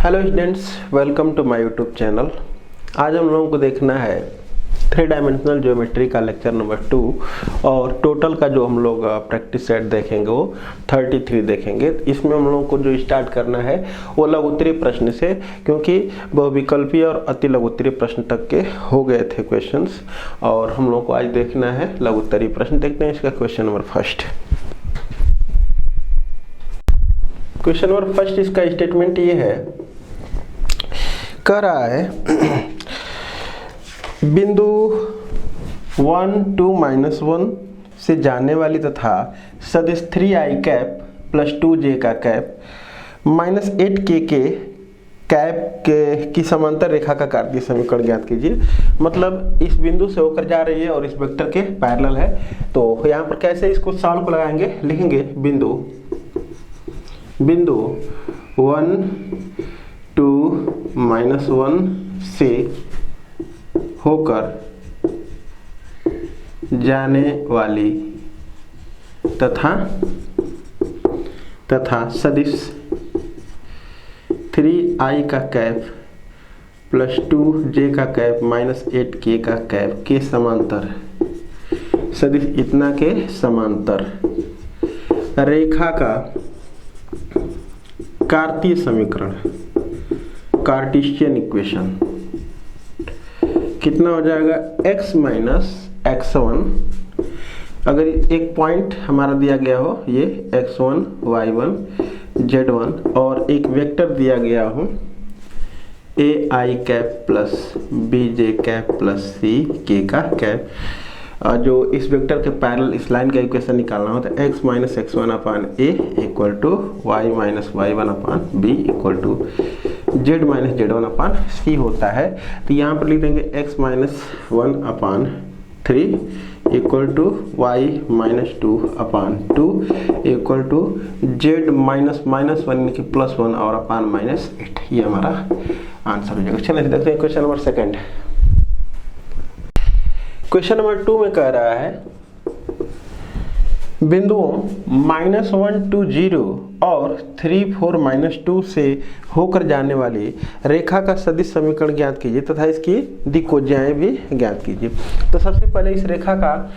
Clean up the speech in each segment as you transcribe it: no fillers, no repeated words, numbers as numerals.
Hello students, welcome to my YouTube channel. आज हम लोगों को देखना है 3 डायमेंशनल ज्योमेट्री का लेक्चर नंबर 2 और टोटल का जो हम लोग प्रैक्टिस सेट देखेंगे वो 33 देखेंगे। इसमें हम लोगों को जो स्टार्ट करना है वो लघु उत्तरीय प्रश्न से, क्योंकि बहुविकल्पीय और अति लघु उत्तरीय प्रश्न तक के हो गए थे क्वेश्चंस और हम लोग को आज देखना है लघु उत्तरीय प्रश्न। देखते हैं इसका question number first. Question number first इसका स्टेटमेंट ये है, कह रहा है बिंदु 1, 2, -1 से जाने वाली तथा सदिश 3i कैप प्लस 2j का कैप -8k के कैप के की समांतर रेखा का कार्तीय समीकरण ज्ञात कीजिए। मतलब इस बिंदु से होकर जा रही है और इस वेक्टर के पैरेलल है। तो यहाँ पर कैसे इसको सॉल्व को लगाएंगे, लिखेंगे बिंदु 1, 2, -1 से होकर जाने वाली तथा सदिश 3i का कैप प्लस 2j का कैप -8k का कैप के समांतर, सदिश इतना के समांतर रेखा का कार्तीय समीकरण, कार्टेशियन इक्वेशन कितना हो जाएगा, x - x1। अगर एक पॉइंट हमारा दिया गया हो ये x1, y1, z1 और एक वेक्टर दिया गया हो ai cap plus bj cap plus ck का कैप, जो इस वेक्टर के पैरेलल इस लाइन का इक्वेशन निकालना हो तो x - x1 upon a equal to y - y1 upon b equal to z - z1 upon c होता है। तो यहाँ पर लिख देंगे x - 1 upon 3 equal to y - 2 upon 2 equal to z -1 की +1 और अपान -8। ये हमारा आंसर हो जाएगा। चलिए देखते हैं question number second. Question number 2 में कह रहा है बिंदुओं -1, 2, 0 और 3, 4, -2 से होकर जाने वाली रेखा का सदिश समीकरण ज्ञात कीजिए तथा इसकी दिक्कोज्याएं भी ज्ञात कीजिए। तो सबसे पहले इस रेखा का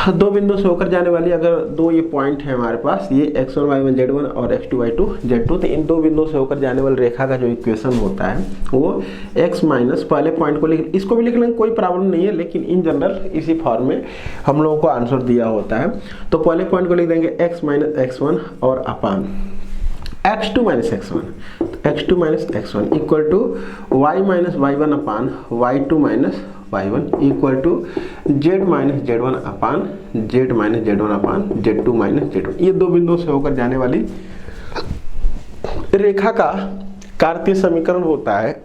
दो बिंदु से होकर जाने वाली, अगर दो ये पॉइंट है हमारे पास, ये x1, y1, z1 और x2, y2, z2, तो इन दो बिंदुओं से होकर जाने वाली रेखा का जो इक्वेशन होता है वो x माइनस, पहले पॉइंट को लिख, इसको भी लिख लेंगे, कोई प्रॉब्लम नहीं है, लेकिन इन जनरल इसी फॉर्म में हम लोगों को आंसर दिया होता है। तो पहले पॉइंट को लिख देंगे x - x1 और upon x2 - x1, x2 - x1 equal to y - y1 upon y2 - y1 equal to z - z1 upon z - z1 upon z2 - z1। ये दो बिंदुओं से होकर जाने वाली रेखा का कार्तीय समीकरण होता है।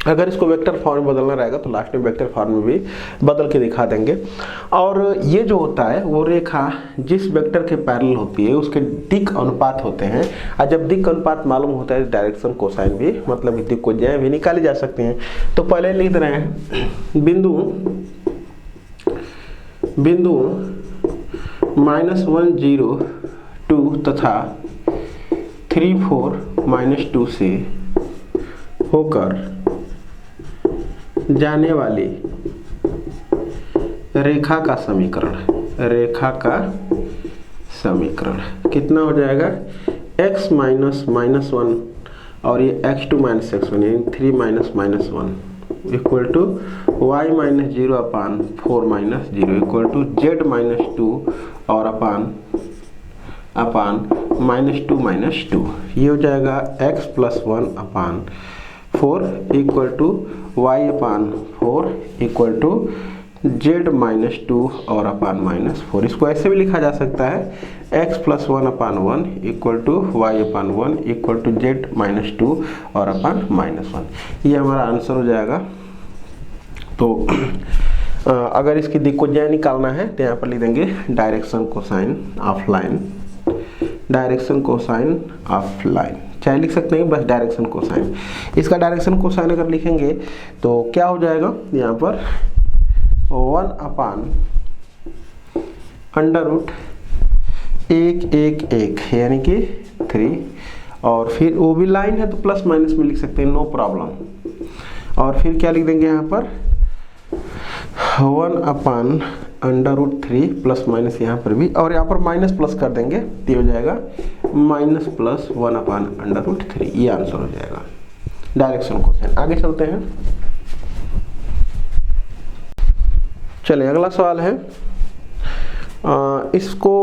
अगर इसको वेक्टर फॉर्म में बदलना रहेगा तो लास्ट में वेक्टर फॉर्म में भी बदल के दिखा देंगे। और ये जो होता है वो रेखा जिस वेक्टर के पैरेलल होती है उसके दिक् अनुपात होते हैं, और जब दिक् अनुपात मालूम होता है डायरेक्शन कोसाइन भी, मतलब दिक्कोज्याएं भी निकाली जा सकती हैं। तो पहले लिख रहे हैं बिंदु -1, 0, 2 तथा 3, 4, -2 से होकर जाने वाली रेखा का समीकरण कितना हो जाएगा, x - -1 और ये x2 - x1 यानी 3 - -1 equal to y - 0 upon 4 - 0 equal to z - 2 और अपान -2 - 2। ये हो जाएगा x + 1 upon 4 equal to y upon 4 equal to z - 2 और अपान -4। इसको ऐसे भी लिखा जा सकता है x + 1 upon 1 equal to y upon 1 equal to z - 2 और अपान -1। ये हमारा आंसर हो जाएगा। तो अगर इसकी दिक्कोज्याएं निकालना है तो यहाँ पर लिख देंगे direction cosine of line, direction cosine of line, चाहे लिख सकते हैं बस डायरेक्शन कोसाइन। इसका डायरेक्शन कोसाइन अगर लिखेंगे तो क्या हो जाएगा, यहाँ पर 1 अपान √1, 1, 1 यानी कि 3 और फिर वो भी लाइन है तो प्लस माइनस में लिख सकते हैं, नो प्रॉब्लम। और फिर क्या लिख देंगे यहाँ पर 1/√3 प्लस माइनस यहाँ पर भी, और यहाँ पर माइनस प्लस कर देंगे तो हो जाएगा माइनस प्लस 1/√3। ये आंसर हो जाएगा डायरेक्शन क्वेश्चन। आगे चलते हैं। चलिए अगला सवाल है, इसको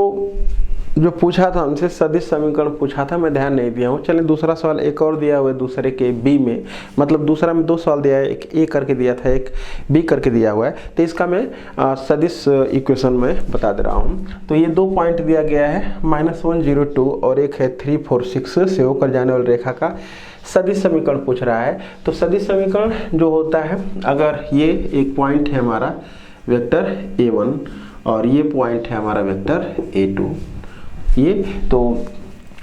जो पूछा था हमसे सदिश समीकरण पूछा था, मैं ध्यान नहीं दिया हूँ। चलिए दूसरा सवाल एक और दिया हुआ है दूसरे के बी में, मतलब दूसरा में 2 सवाल दिया है, एक ए करके दिया था, एक बी करके दिया हुआ है। तो इसका मैं सदिश इक्वेशन में बता दे रहा हूँ। तो ये 2 पॉइंट दिया गया है, -102 और एक है 346 से होकर जाने वाली रेखा का सदिश समीकरण पूछ रहा है। तो सदिश समीकरण जो होता है, अगर ये एक पॉइंट है हमारा वेक्टर a1 और ये पॉइंट है हमारा वेक्टर a2, ये तो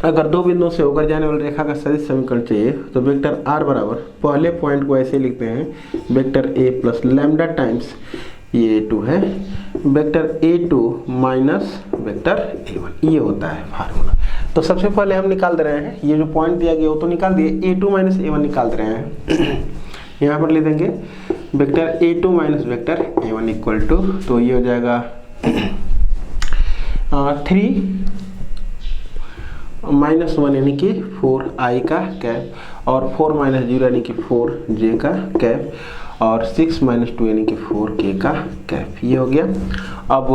अगर 2 बिंदुओं से होकर जाने वाली रेखा का सदिश समीकरण चाहिए तो वेक्टर r बराबर, पहले पॉइंट को ऐसे लिखते हैं, vector a plus lambda times ये a2 है, vector a2 minus vector a1, ये होता है फार्मूला। तो सबसे पहले हम निकाल दे रहे हैं, ये जो पॉइंट दिया गया वो तो निकाल दिए, a2 माइनस a1 निकाल दे रहे हैं। यहाँ पर लिख देंगे vector a2 minus vector a1 equal to, तो ये हो जाएगा 3 - 1 यानी कि 4i का कैप, और 4 - 0 यानी कि 4j का कैप, और 6 - 2 यानी कि 4k का कैप। ये हो गया। अब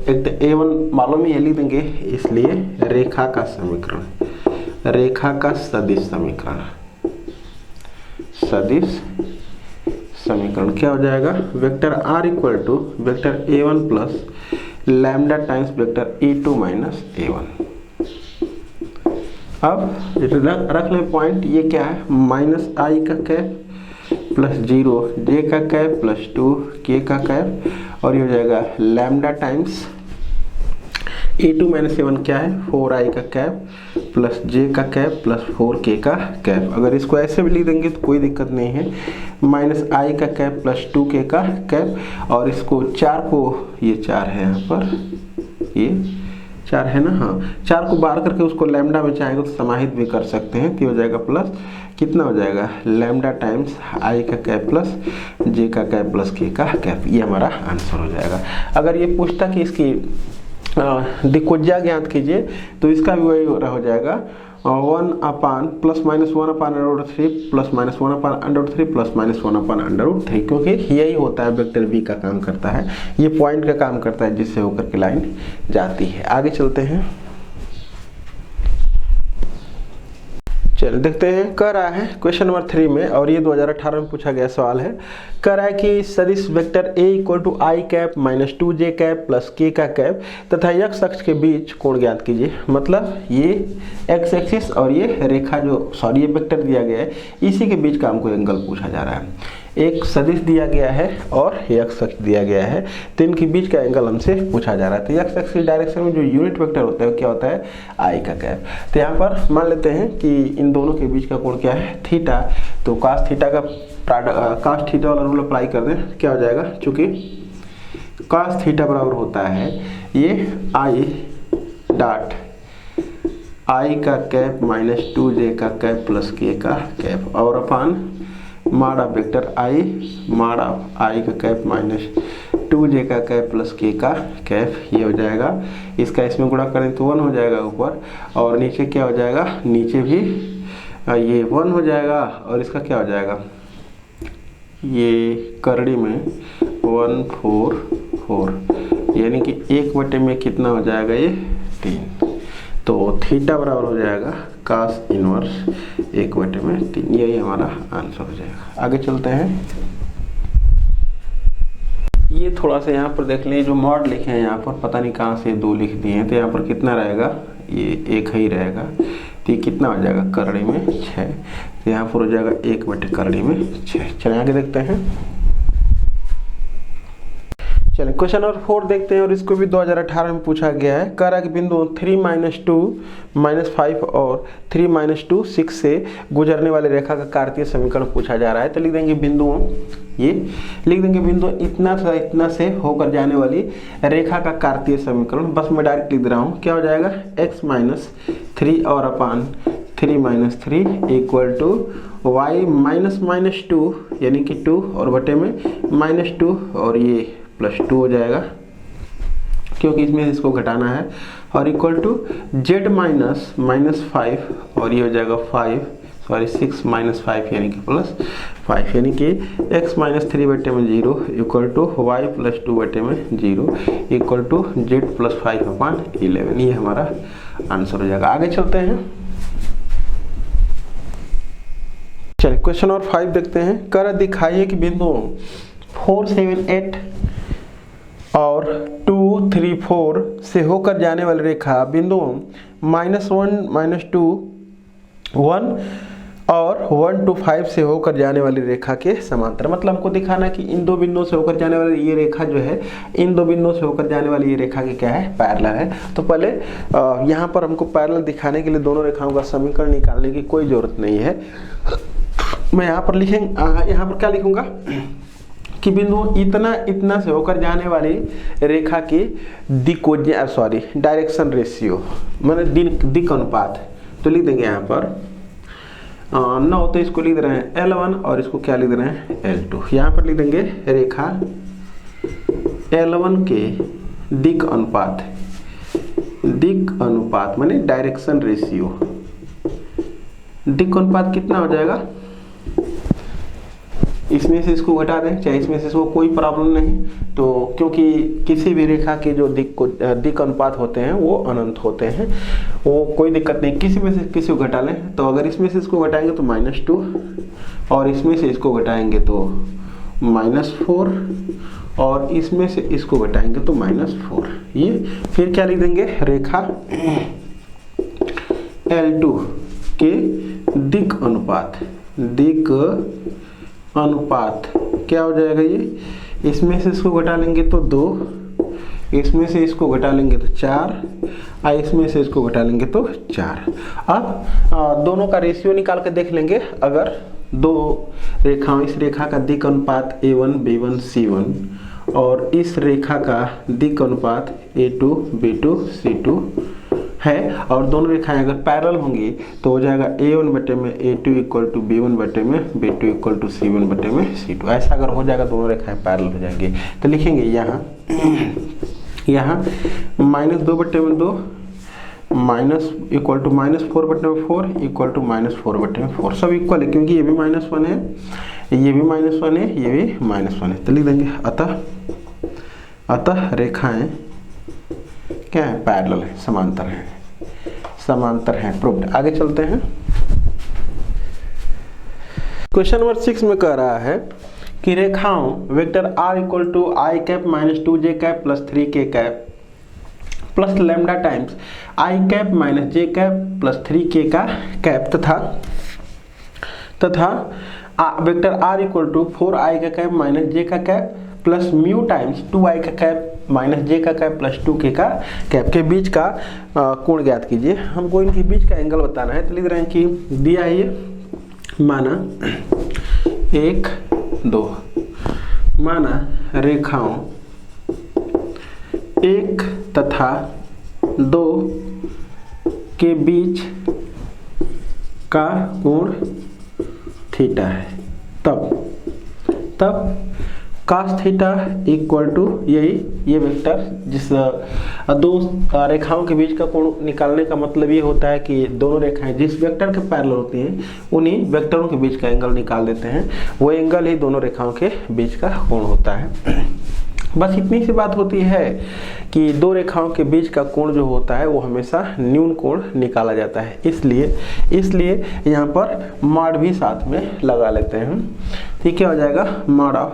एक तो a1 मालूम ही लिख देंगे, इसलिए रेखा का समीकरण, रेखा का सदिश समीकरण, सदिश समीकरण क्या हो जाएगा, vector r equal to vector a1 plus lambda times vector a2 minus a1। अब रख लें पॉइंट, ये क्या है, -i का कैप प्लस 0 j का कैप प्लस 2 k का कैप, और ये हो जाएगा lambda times a2 minus a1 क्या है, 4i का कैप प्लस j का कैप प्लस 4k का कैप। अगर इसको ऐसे भी लिख देंगे तो कोई दिक्कत नहीं है, -i का कैप प्लस 2k का कैप, और इसको 4 को, ये 4 है यहाँ पर, ये 4 है ना, हाँ 4 को बाहर करके उसको लैम्डा में चाहेंगे तो समाहित भी कर सकते हैं, तो हो जाएगा प्लस, कितना हो जाएगा, लैम्डा टाइम्स i का कैप प्लस j का कैप प्लस k का कैप। ये हमारा आंसर हो जाएगा। अगर ये पूछता कि इसकी दिक्कोज्या ज्ञात कीजिए तो इसका भी वही हो जाएगा 1 plus minus 1/√3 plus minus 1/√3 plus minus 1/√3, क्योंकि यही होता है वेक्टर v का काम करता है, ये पॉइंट का काम करता है जिससे होकर के लाइन जाती है। आगे चलते हैं। चलिए देखते हैं, कह रहा है क्वेश्चन नंबर 3 में, और ये 2018 में पूछा गया सवाल है। कह रहा है कि सदिश vector a equal to i cap minus 2j cap plus k का कैप तथा x अक्ष के बीच कोण ज्ञात कीजिए। मतलब ये x एक्सिस और ये रेखा जो, सॉरी ये वेक्टर दिया गया है, इसी के बीच का हमको एंगल पूछा जा रहा है। एक सदिश दिया गया है और x अक्ष दिया गया है, तो इनके बीच का एंगल हमसे पूछा जा रहा है। तो x अक्ष की डायरेक्शन में जो यूनिट वेक्टर होता है वो क्या होता है, i का कैप। तो यहाँ पर मान लेते हैं कि इन दोनों के बीच का कोण क्या है, थीटा। तो cos थीटा का cos थीटा वाला रूल अप्लाई कर दें, क्या हो जाएगा, चूंकि cos थीटा बराबर होता है ये i डॉट i का कैप माइनस 2j का कैप प्लस k का कैप, और अपान माड ऑफ वेक्टर i माड ऑफ i का कैप माइनस 2j का कैप प्लस k का कैप। ये हो जाएगा, इसका इसमें गुणा करें तो 1 हो जाएगा ऊपर, और नीचे क्या हो जाएगा, नीचे भी ये 1 हो जाएगा, और इसका क्या हो जाएगा, ये करड़ी में 1 4 4, यानी कि 1 में कितना हो जाएगा, ये 3। तो थीटा बराबर हो जाएगा cos इनवर्स 1 में 3। यही हमारा आंसर हो जाएगा। आगे चलते हैं। ये थोड़ा सा यहाँ पर देख लीजिए, जो मॉड लिखे हैं यहाँ पर पता नहीं कहाँ से 2 लिख दिए हैं, तो यहाँ पर कितना रहेगा, ये 1 ही रहेगा, तो ये कितना हो जाएगा, करड़ी में 6, तो यहाँ पर हो जाएगा 1 करड़ी में 6। चलिए आगे देखते हैं। चलिए क्वेश्चन नंबर 4 देखते हैं, और इसको भी 2018 में पूछा गया है। कह रहा है कि बिंदु 3 - 2 - 5 और 3 - 2 6 से गुजरने वाली रेखा का कार्तीय समीकरण पूछा जा रहा है। तो लिख देंगे बिंदुओं, ये लिख देंगे बिंदु इतना से इतना से होकर जाने वाली रेखा का कार्तीय समीकरण। बस मैं डायरेक्ट लिख दे रहा हूँ, क्या हो जाएगा, x - 3 और upon 3 minus 3 equal to y minus minus 2 यानी कि 2 और बटे में -2 और ये +2 हो जाएगा क्योंकि इसमें इसको घटाना है, और इक्वल टू z माइनस -5 और ये हो जाएगा 6 माइनस 5 यानी कि +5 यानी कि x माइनस 3 बटे में 0 इक्वल टू वाई प्लस 2 बटे में 0 इक्वल टू z प्लस 5/11। ये हमारा आंसर हो जाएगा। आगे चलते हैं, चलिए क्वेश्चन नंबर 5 देखते हैं। कर दिखाइए कि बिंदुओं 4, 7, 8 और 2, 3, 4 से होकर जाने वाली रेखा बिंदुओं -1, -2, 1 और 1 to 5 से होकर जाने वाली रेखा के समांतर। मतलब हमको दिखाना कि इन दो बिंदुओं से होकर जाने वाली ये रेखा जो है, इन दो बिंदुओं से होकर जाने वाली ये रेखा की क्या है, पैरेलल है। तो पहले यहाँ पर हमको पैरेलल दिखाने के लिए दोनों रेखाओं का समीकरण निकालने की कोई जरूरत नहीं है। मैं यहाँ पर यहाँ पर क्या लिखूंगा कि बिंदु इतना से होकर जाने वाली रेखा की डायरेक्शन रेशियो माने दिक अनुपात, तो लिख देंगे यहाँ पर 9, तो इसको लिख रहे हैं L1 और इसको क्या लिख रहे हैं L2। यहाँ पर लिख देंगे रेखा L1 के दिक अनुपात माने डायरेक्शन रेशियो। दिक अनुपात कितना हो जाएगा, इसमें से इसको घटा दें चाहे इसमें से इसको, कोई प्रॉब्लम नहीं। तो क्योंकि किसी भी रेखा के जो दिक अनुपात होते हैं वो अनंत होते हैं, वो कोई दिक्कत नहीं, किसी में से किसी को घटा लें। तो अगर इसमें से इसको घटाएंगे तो -2 और इसमें से इसको घटाएंगे तो -4 और इसमें से इसको घटाएंगे तो -4। ये फिर क्या लिख देंगे, रेखा L2 के दिक अनुपात क्या हो जाएगा, ये इसमें से इसको घटा लेंगे तो 2, इसमें से इसको घटा लेंगे तो 4, इसमें से इसको घटा लेंगे तो 4। अब दोनों का रेशियो निकाल के देख लेंगे। अगर दो रेखाओं, इस रेखा का दिक अनुपात A1, B1, C1 और इस रेखा का दिक अनुपात A2, B2, C2 है और दोनों रेखाएं अगर पैरेलल होंगी तो हो जाएगा A1 बटे में A2 इक्वल टू B1 बटे में B2 इक्वल टू C1 बटे में C2। ऐसा अगर हो जाएगा दोनों रेखाएं पैरेलल हो जाएंगी। तो लिखेंगे यहाँ -2 बटे में 2 माइनस इक्वल टू -4 बटे में 4 इक्वल टू -4 बटे में 4। सब इक्वल है क्योंकि ये भी -1 है, ये भी -1 है, ये भी -1 है। तो लिख देंगे अतः रेखाएं क्या है, पैरेलल है, समांतर है, प्रूव्ड। आगे चलते हैं। क्वेश्चन नंबर 6 में कह रहा है कि रेखाओं vector r equal to i cap minus 2j cap plus 3k cap plus lambda times i cap minus j cap plus 3k का कैप तथा vector r equal to 4i का कैप माइनस j का cap plus mu times 2i का cap minus j का cap plus 2k का cap के बीच का कोण ज्ञात कीजिए। हमको इनके बीच का एंगल बताना है। तो लिख रहे हैं कि दिया है ये, माना 1, 2, माना रेखाओं 1 तथा 2 के बीच का कोण थीटा है, तब cos थीटा इक्वल टू ये वेक्टर, जिस दो रेखाओं के बीच का कोण निकालने का मतलब ये होता है कि दोनों रेखाएं जिस वेक्टर के पैरेलल होती हैं उन्हीं वेक्टरों के बीच का एंगल निकाल देते हैं, वो एंगल ही दोनों रेखाओं के बीच का कोण होता है। बस इतनी सी बात होती है कि दो रेखाओं के बीच का कोण जो होता है वो हमेशा न्यून कोण निकाला जाता है, इसलिए यहाँ पर मॉड भी साथ में लगा लेते हैं। ठीक है, हो जाएगा मॉड ऑफ,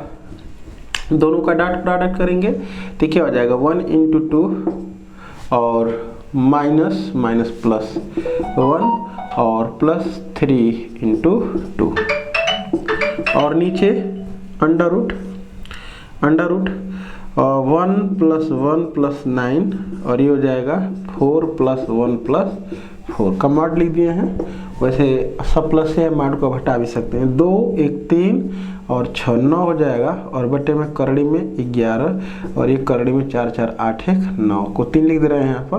दोनों का डॉट प्रोडक्ट करेंगे तो क्या हो जाएगा 1 × 2 और माइनस प्लस 1 और प्लस 3 × 2 और नीचे अंडर रूट 1 + 1 + 9 और ये हो जाएगा 4 + 1 + 4 का मॉड लिख दिए हैं। वैसे सब प्लस से मॉड को हटा भी सकते हैं। 2 1 3 और 6 9 हो जाएगा और बटे में करड़ी में 11 और ये करड़ी में 4 4 8 1 9 को 3 लिख दे रहे हैं यहाँ पर।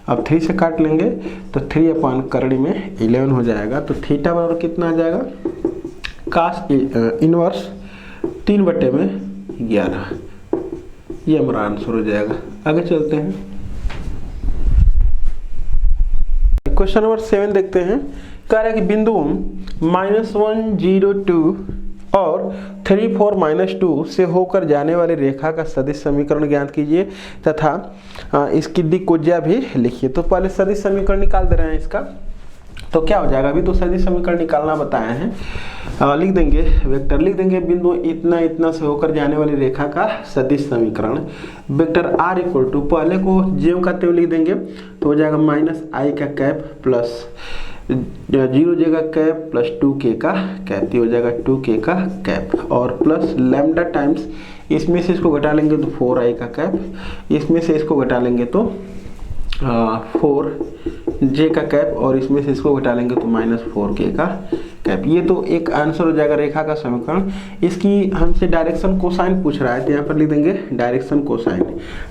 अब 3 से काट लेंगे तो 3 अपॉन करड़ी में 11 हो जाएगा। तो थीटा बराबर कितना आ जाएगा, कास इनवर्स 3/11, ये हमारा आंसर हो जाएगा। आगे चलते हैं, क्वेश्चन नंबर 7 देखते हैं। कह रहा है कि बिंदु -1, 0, 2 और 3, 4, -2 से होकर जाने वाली रेखा का सदिश समीकरण ज्ञात कीजिए तथा इसकी दिक्कोज्या भी लिखिए। तो पहले सदिश समीकरण निकाल दे रहे हैं इसका। तो क्या हो जाएगा, अभी तो सदिश समीकरण निकालना बताए हैं। लिख देंगे, वेक्टर लिख देंगे, बिंदु इतना इतना से होकर जाने वाली रेखा का सदिश समीकरण वेक्टर r इक्वल टू, पहले को ज्यों का त्यों लिख देंगे तो हो जाएगा -i का कैप प्लस 0j का कैप प्लस 2k का कैप, ये हो जाएगा 2k का कैप और प्लस लैम्डा टाइम्स, इसमें से इसको घटा लेंगे तो 4i का कैप, इसमें से इसको घटा लेंगे तो 4j का कैप और इसमें से इसको घटा लेंगे तो -4k का कैप। ये तो एक आंसर हो जाएगा रेखा का समीकरण। इसकी हमसे डायरेक्शन कोसाइन पूछ रहा है तो यहाँ पर लिख देंगे डायरेक्शन कोसाइन।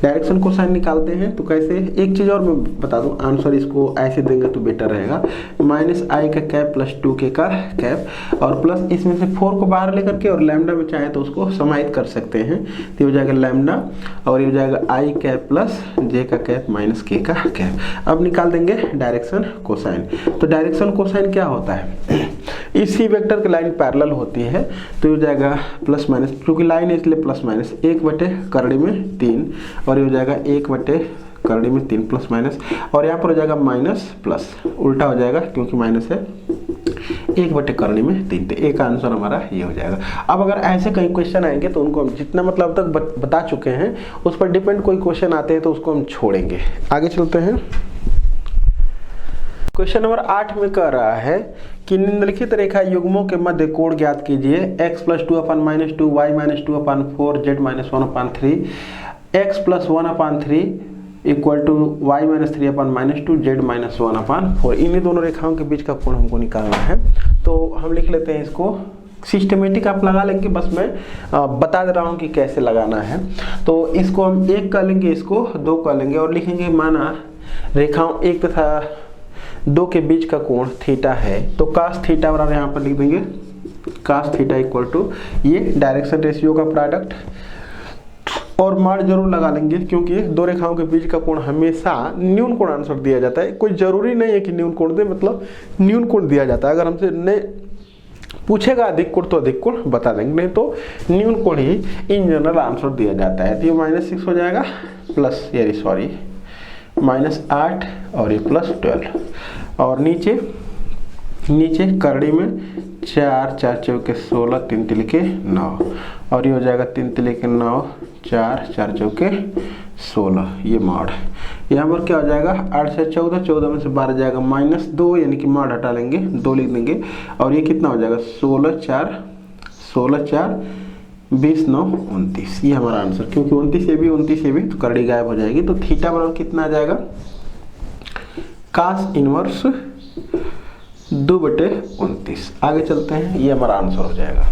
डायरेक्शन कोसाइन निकालते हैं तो कैसे, एक चीज़ और मैं बता दूं, आंसर इसको ऐसे देंगे तो बेटर रहेगा, -i का कैप प्लस 2k का कैप और प्लस इसमें से 4 को बाहर लेकर के और लैम्डा में चाहे तो उसको समाहित कर सकते हैं तो हो जाएगा लैम्डा और ये हो जाएगा i कैप प्लस j का कैप -k का कैप। अब निकाल देंगे डायरेक्शन कोसाइन। तो डायरेक्शन कोसाइन क्या होता है, इसी वेक्टर की लाइन पैरेलल होती है तो हो जाएगा प्लस माइनस, क्योंकि लाइन है इसलिए प्लस माइनस 1/करड़ी में 3 और ये हो जाएगा 1/करड़ी में 3 प्लस माइनस और यहाँ पर हो जाएगा माइनस प्लस, उल्टा हो जाएगा क्योंकि माइनस है, 1/करड़ी में 3। तो एक आंसर हमारा ये हो जाएगा। अब अगर ऐसे कई क्वेश्चन आएंगे तो उनको हम जितना मतलब अब तक बता चुके हैं उस पर डिपेंड कोई क्वेश्चन आते हैं तो उसको हम छोड़ेंगे। आगे चलते हैं, क्वेश्चन नंबर 8 में कह रहा है कि निम्नलिखित रेखा युग्मों के मध्य कोण ज्ञात कीजिए। x + 2/-2, y - 2/4, z - 1/3, x + 1/3 equal to y - 3/-2, z - 1/4। इन्हीं दोनों रेखाओं के बीच का कोण हमको निकालना है। तो हम लिख लेते हैं इसको, सिस्टमेटिक आप लगा लेंगे, बस मैं बता दे रहा हूँ कि कैसे लगाना है। तो इसको हम 1 कर लेंगे, इसको 2 कर लेंगे और लिखेंगे माना रेखाओं 1 तथा 2 के बीच का कोण थीटा है तो कास थीटा बराबर यहाँ पर लिख देंगे कास थीटा इक्वल टू ये डायरेक्शन रेशियो का प्रोडक्ट और माड जरूर लगा लेंगे क्योंकि 2 रेखाओं के बीच का कोण हमेशा न्यून कोण आंसर दिया जाता है। कोई जरूरी नहीं है कि न्यून कोण दे, मतलब न्यून कोण दिया जाता है। अगर हमसे नहीं पूछेगा अधिक कोण तो अधिक कोण बता देंगे, नहीं तो न्यून कोण ही इन जनरल आंसर दिया जाता है। तो ये -6 हो जाएगा प्लस -8 और ये +12 और नीचे करड़ी में 4 4 चौके 16 3 तिलिके 9 और ये हो जाएगा 3 तिलिके 9 4 4 चौके 16, ये मॉड। यहाँ पर क्या हो जाएगा 8 से 14, 14 में से 12 जाएगा -2 यानी कि मॉड हटा लेंगे 2 लिख देंगे और ये कितना हो जाएगा 16 4 20 9 29, ये हमारा आंसर। क्योंकि 29 से भी तो करड़ी गायब हो जाएगी। तो थीटा बराबर कितना आ जाएगा कास इनवर्स 2/29। आगे चलते हैं, ये हमारा आंसर हो जाएगा।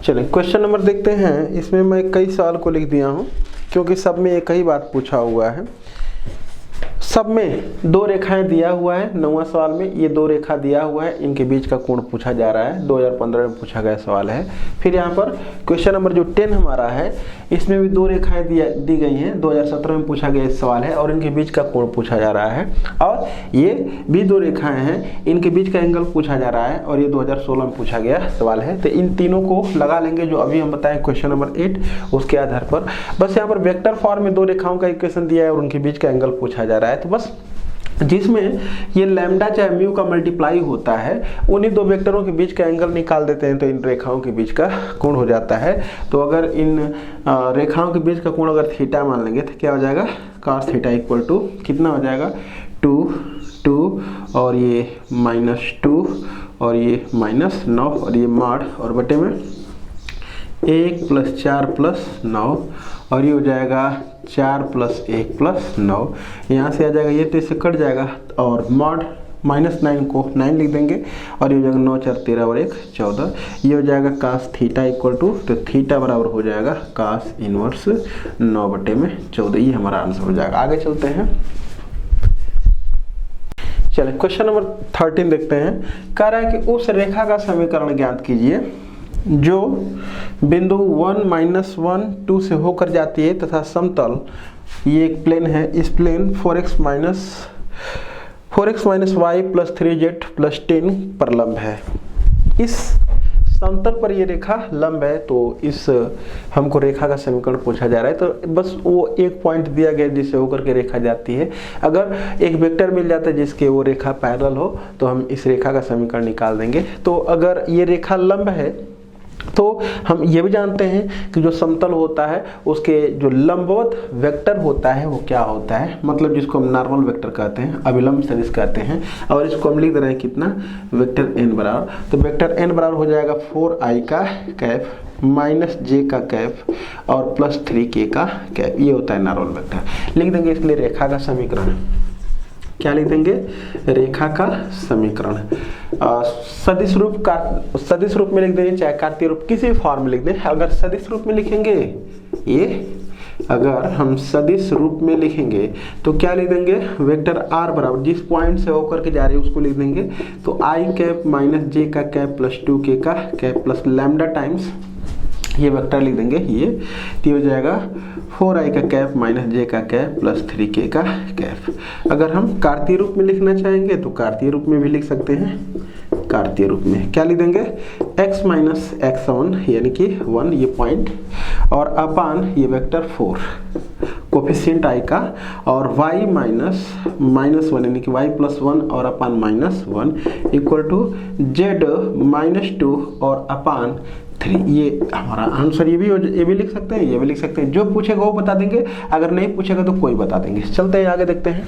चलिए क्वेश्चन नंबर देखते हैं। इसमें मैं कई सवाल को लिख दिया हूँ क्योंकि सब में एक ही बात पूछा हुआ है। सब में 2 रेखाएं दिया हुआ है। 9वां सवाल में ये 2 रेखा दिया हुआ है, इनके बीच का कोण पूछा जा रहा है। 2015 में पूछा गया सवाल है। फिर यहाँ पर क्वेश्चन नंबर जो 10 हमारा है इसमें भी 2 रेखाएं दी गई हैं। 2017 में पूछा गया सवाल है और इनके बीच का कोण पूछा जा रहा है और ये भी 2 रेखाएं हैं, इनके बीच का एंगल पूछा जा रहा है और ये 2016 में पूछा गया सवाल है। तो इन तीनों को लगा लेंगे जो अभी हम बताएं क्वेश्चन नंबर 8, उसके आधार पर। बस यहाँ पर वेक्टर फॉर्म में 2 रेखाओं का इक्वेशन दिया है और उनके बीच का एंगल पूछा जा रहा है। तो बस जिसमें ये लैम्डा चाहे म्यू का मल्टीप्लाई होता है उन्हीं 2 वेक्टरों के बीच का एंगल निकाल देते हैं तो इन रेखाओं के बीच का कोण हो जाता है। तो अगर इन रेखाओं के बीच का कोण अगर थीटा मान लेंगे तो क्या हो जाएगा cos थीटा इक्वल टू कितना हो जाएगा 2 और ये -2 और ये -9 और ये मॉड और बटे में 1 + 4 + 9 और ये हो जाएगा 4 + 1 + 9। यहाँ से आ जाएगा ये तो इससे कट जाएगा और मॉड -9 को 9 लिख देंगे और ये हो जाएगा 9 4 13 और 1 14। ये हो जाएगा cos थीटा इक्वल टू, तो थीटा बराबर हो जाएगा cos इनवर्स 9/14। ये हमारा आंसर हो जाएगा। आगे चलते हैं, चलिए क्वेश्चन नंबर 13 देखते हैं। कह रहा है कि उस रेखा का समीकरण ज्ञात कीजिए जो बिंदु 1 -1 2 से होकर जाती है तथा समतल, ये एक प्लेन है, इस प्लेन 4x y + 3z + 10 पर लंब है। इस समतल पर ये रेखा लंब है, तो इस हमको रेखा का समीकरण पूछा जा रहा है। तो बस वो एक पॉइंट दिया गया जिससे होकर के रेखा जाती है। अगर एक वेक्टर मिल जाता है जिसके वो रेखा पैरेलल हो तो हम इस रेखा का समीकरण निकाल देंगे। तो अगर ये रेखा लंब है तो हम ये भी जानते हैं कि जो समतल होता है उसके जो लंबवत वेक्टर होता है वो क्या होता है, मतलब जिसको हम नॉर्मल वेक्टर कहते हैं, अभिलंब सदिश कहते हैं। और इसको हम लिख दे रहे हैं कितना, वेक्टर n बराबर, तो वेक्टर n बराबर हो जाएगा 4i का कैप -j का कैप और +3k का कैप। ये होता है नॉर्मल वेक्टर। लिख देंगे इसके लिए रेखा का समीकरण। क्या लिख देंगे, रेखा का समीकरण। सदिश रूप में लिख देंगे, चाहे कार्तीय रूप, किसी भी फॉर्म में लिख दें। अगर सदिश रूप में लिखेंगे अगर हम सदिश रूप में लिखेंगे तो क्या लिख देंगे, वेक्टर r बराबर जिस पॉइंट से होकर के जा रही है उसको लिख देंगे, तो i कैप -j का कैप +2k का कैप प्लस लैम्डा टाइम्स ये वेक्टर लिख देंगे। ये हो जाएगा 4i का कैप -j का कैप +3k का कैप। अगर हम कार्तीय रूप में लिखना चाहेंगे तो कार्तीय रूप में भी लिख सकते हैं। कार्तीय रूप में क्या लिख देंगे, x - x1 यानी कि 1 ये पॉइंट, और अपान ये वेक्टर 4 कोफिशिएंट i का, और y -1 यानी कि y + 1 और अपान -1 इक्वल टू z -2 और अपान 3। ये हमारा आंसर। ये भी लिख सकते हैं, ये भी लिख सकते हैं। जो पूछेगा वो बता देंगे, अगर नहीं पूछेगा तो कोई बता देंगे। चलते हैं आगे देखते हैं।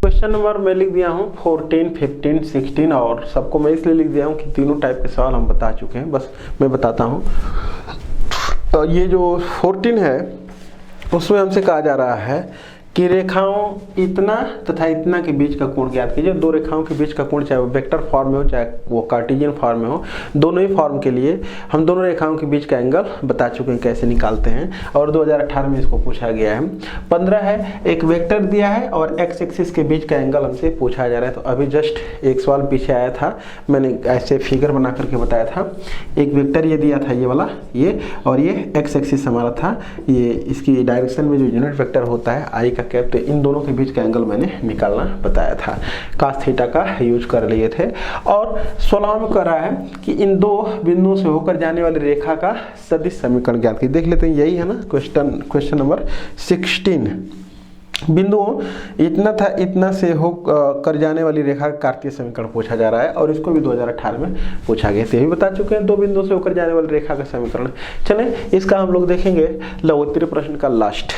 क्वेश्चन नंबर मैं लिख दिया हूँ 14, 15, 16 और सबको मैं इसलिए लिख दिया हूँ कि तीनों टाइप के सवाल हम बता चुके हैं। बस मैं बताता हूँ। तो ये जो 14 है उसमें हमसे कहा जा रहा है कि रेखाओं इतना तथा इतना के बीच का कोण ज्ञात कीजिए। दो रेखाओं के बीच का कोण चाहे वो वेक्टर फॉर्म में हो चाहे वो कार्टेशियन फॉर्म में हो, दोनों ही फॉर्म के लिए हम दोनों रेखाओं के बीच का एंगल बता चुके हैं कैसे निकालते हैं, और 2018 में इसको पूछा गया है। 15 है, एक वेक्टर दिया है और एक्स एक्सिस के बीच का एंगल हमसे पूछा जा रहा है। तो अभी जस्ट एक सवाल पीछे आया था, मैंने ऐसे फिगर बना करके बताया था। एक वेक्टर ये दिया था, ये वाला ये, और ये एक्स एक्सिस हमारा था। ये इसकी डायरेक्शन में जो यूनिट वेक्टर होता है आई कैप, तो इन दोनों के बीच का एंगल मैंने निकालना बताया था। cos थीटा का यूज कर लिए थे। और 16 में कर रहा है कि इन दो बिंदुओं से होकर जाने वाली रेखा का सदिश समीकरण ज्ञात कीजिए। देख लेते हैं, यही है ना क्वेश्चन नंबर 16। बिंदुओं इतना था इतना से हो कर जाने वाली रेखा का कार्तीय समीकरण पूछा जा रहा है, और इसको भी 2018 में पूछा गया। ये भी बता चुके हैं, दो बिंदुओं से होकर जाने वाली रेखा का समीकरण। चलें इसका हम लोग देखेंगे लघुत्तरीय प्रश्न का लास्ट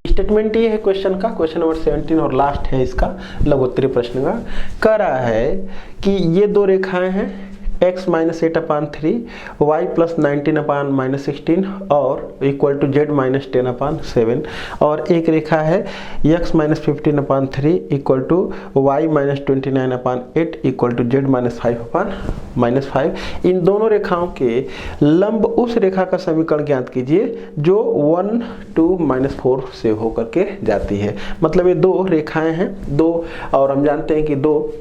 स्टेटमेंट। ये है क्वेश्चन का, क्वेश्चन नंबर 17 और लास्ट है इसका लघुत्तरीय प्रश्न का। कह रहा है कि ये दो रेखाएं हैं x - 8/3 y + 19/-16 और इक्वल टू z - 10/7, और एक रेखा है x - 15/3 equal to y - 29/8 equal to z - 5/-5। इन दोनों रेखाओं के लंब उस रेखा का समीकरण ज्ञात कीजिए जो 1, 2, -4 से होकर के जाती है। मतलब ये दो रेखाएं हैं, दो, और हम जानते हैं कि दो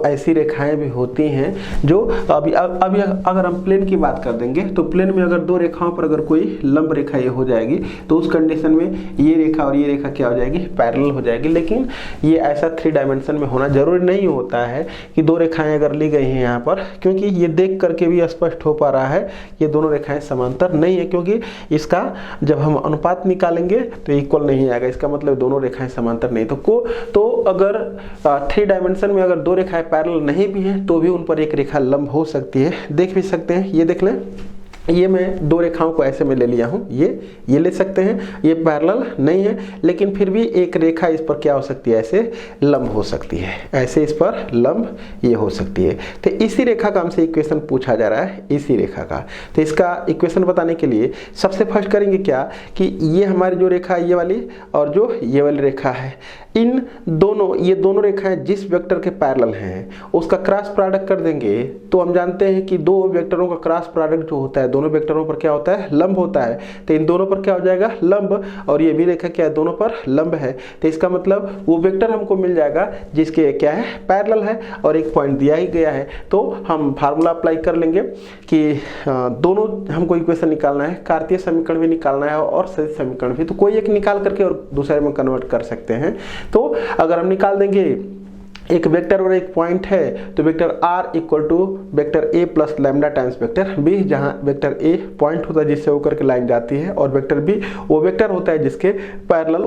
ऐसी रेखाएं भी होती हैं जो अभी अगर हम प्लेन की बात कर देंगे तो प्लेन में अगर दो रेखाओं पर अगर कोई लंब रेखा ये हो जाएगी तो उस कंडीशन में ये रेखा और ये रेखा क्या हो जाएगी, पैरेलल हो जाएगी। लेकिन ये ऐसा 3 डायमेंशन में होना जरूरी नहीं होता है कि दो रेखाएं अगर ली गई हैं यहाँ पर, क्योंकि ये देख करके भी स्पष्ट हो पा रहा है ये दोनों रेखाएं समांतर नहीं है, क्योंकि इसका जब हम अनुपात निकालेंगे तो इक्वल नहीं आएगा। इसका मतलब दोनों रेखाएं समांतर नहीं। तो अगर 3 डायमेंशन में अगर दो रेखाएं पैरेलल नहीं भी हैं तो भी उन पर एक रेखा लंब हो सकती है। देख भी सकते हैं, ये देख लें, ये मैं दो रेखाओं को ऐसे में ले लिया हूँ, ये ले सकते हैं, ये पैरेलल नहीं है लेकिन फिर भी एक रेखा इस पर क्या हो सकती है, ऐसे लंब हो सकती है, ऐसे इस पर लंब ये हो सकती है। तो इसी रेखा का हमसे इक्वेशन पूछा जा रहा है, इसी रेखा का। तो इसका इक्वेशन बताने के लिए सबसे फर्स्ट करेंगे क्या कि ये हमारी जो रेखा है ये वाली और जो ये वाली रेखा है, इन दोनों, ये दोनों रेखाएं जिस वेक्टर के पैरेलल हैं उसका क्रॉस प्रोडक्ट कर देंगे तो हम जानते हैं कि दो वेक्टरों का क्रॉस प्रोडक्ट जो होता है दोनों वेक्टरों पर क्या होता है, लंब होता है। तो इन दोनों पर क्या हो जाएगा, लंब, और ये भी रेखा क्या है, दोनों पर लंब है। तो इसका मतलब वो वेक्टर हमको मिल जाएगा जिसके क्या है, पैरेलल है और एक पॉइंट दिया ही गया है। तो हम फार्मूला अप्लाई कर लेंगे कि दोनों हमको इक्वेशन निकालना है, कार्तीय समीकरण भी निकालना है और सदिश समीकरण भी, तो कोई एक निकाल करके और दूसरे में कन्वर्ट कर सकते हैं। तो अगर हम निकाल देंगे एक वेक्टर और एक पॉइंट है तो vector r equal to vector a plus lambda times vector b, जहां वेक्टर a पॉइंट होता है जिससे होकर के लाइन जाती है और वेक्टर b वो वेक्टर होता है जिसके पैरेलल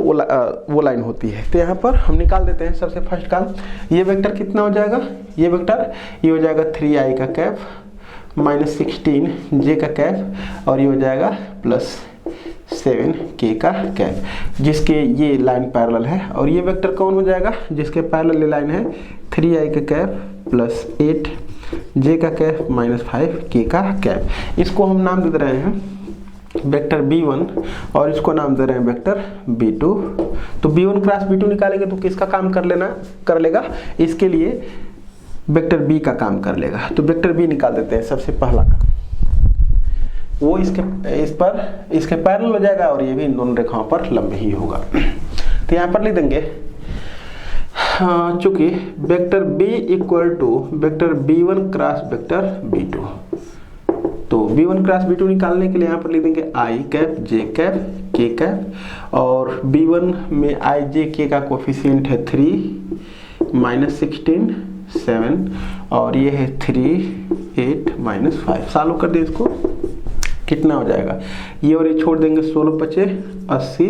वो लाइन होती है। तो यहाँ पर हम निकाल देते हैं सबसे फर्स्ट काम, ये वेक्टर कितना हो जाएगा, ये वेक्टर ये हो जाएगा 3i का कैप माइनस 16 j का कैप और ये हो जाएगा प्लस 7k का कैप, जिसके ये लाइन पैरेलल है। और ये वेक्टर कौन हो जाएगा, जिसके पैरेलल लाइन है 3i का कैप प्लस 8j का कैप माइनस 5k का कैप। इसको हम नाम दे रहे हैं वेक्टर b1 और इसको नाम दे रहे हैं वेक्टर b2। तो b1 क्रॉस b2 निकालेंगे तो किसका काम कर लेगा, इसके लिए वेक्टर b का काम कर लेगा। तो वेक्टर b निकाल देते हैं सबसे पहला काम, वो इसके पैरेलल हो जाएगा और ये भी इन दोनों रेखाओं पर लंब ही होगा। तो यहाँ पर लिख देंगे चूंकि vector b equal to vector b1 cross vector b2, तो b1 क्रॉस b2 निकालने के लिए यहाँ पर लिख देंगे i cap j cap k cap, और b1 में i j k का कोफिशिएंट है 3 माइनस 16 7 और ये है 3 8 माइनस 5। सॉल्व कर दे इसको, कितना हो जाएगा, ये और ये छोड़ देंगे 16 बचे 80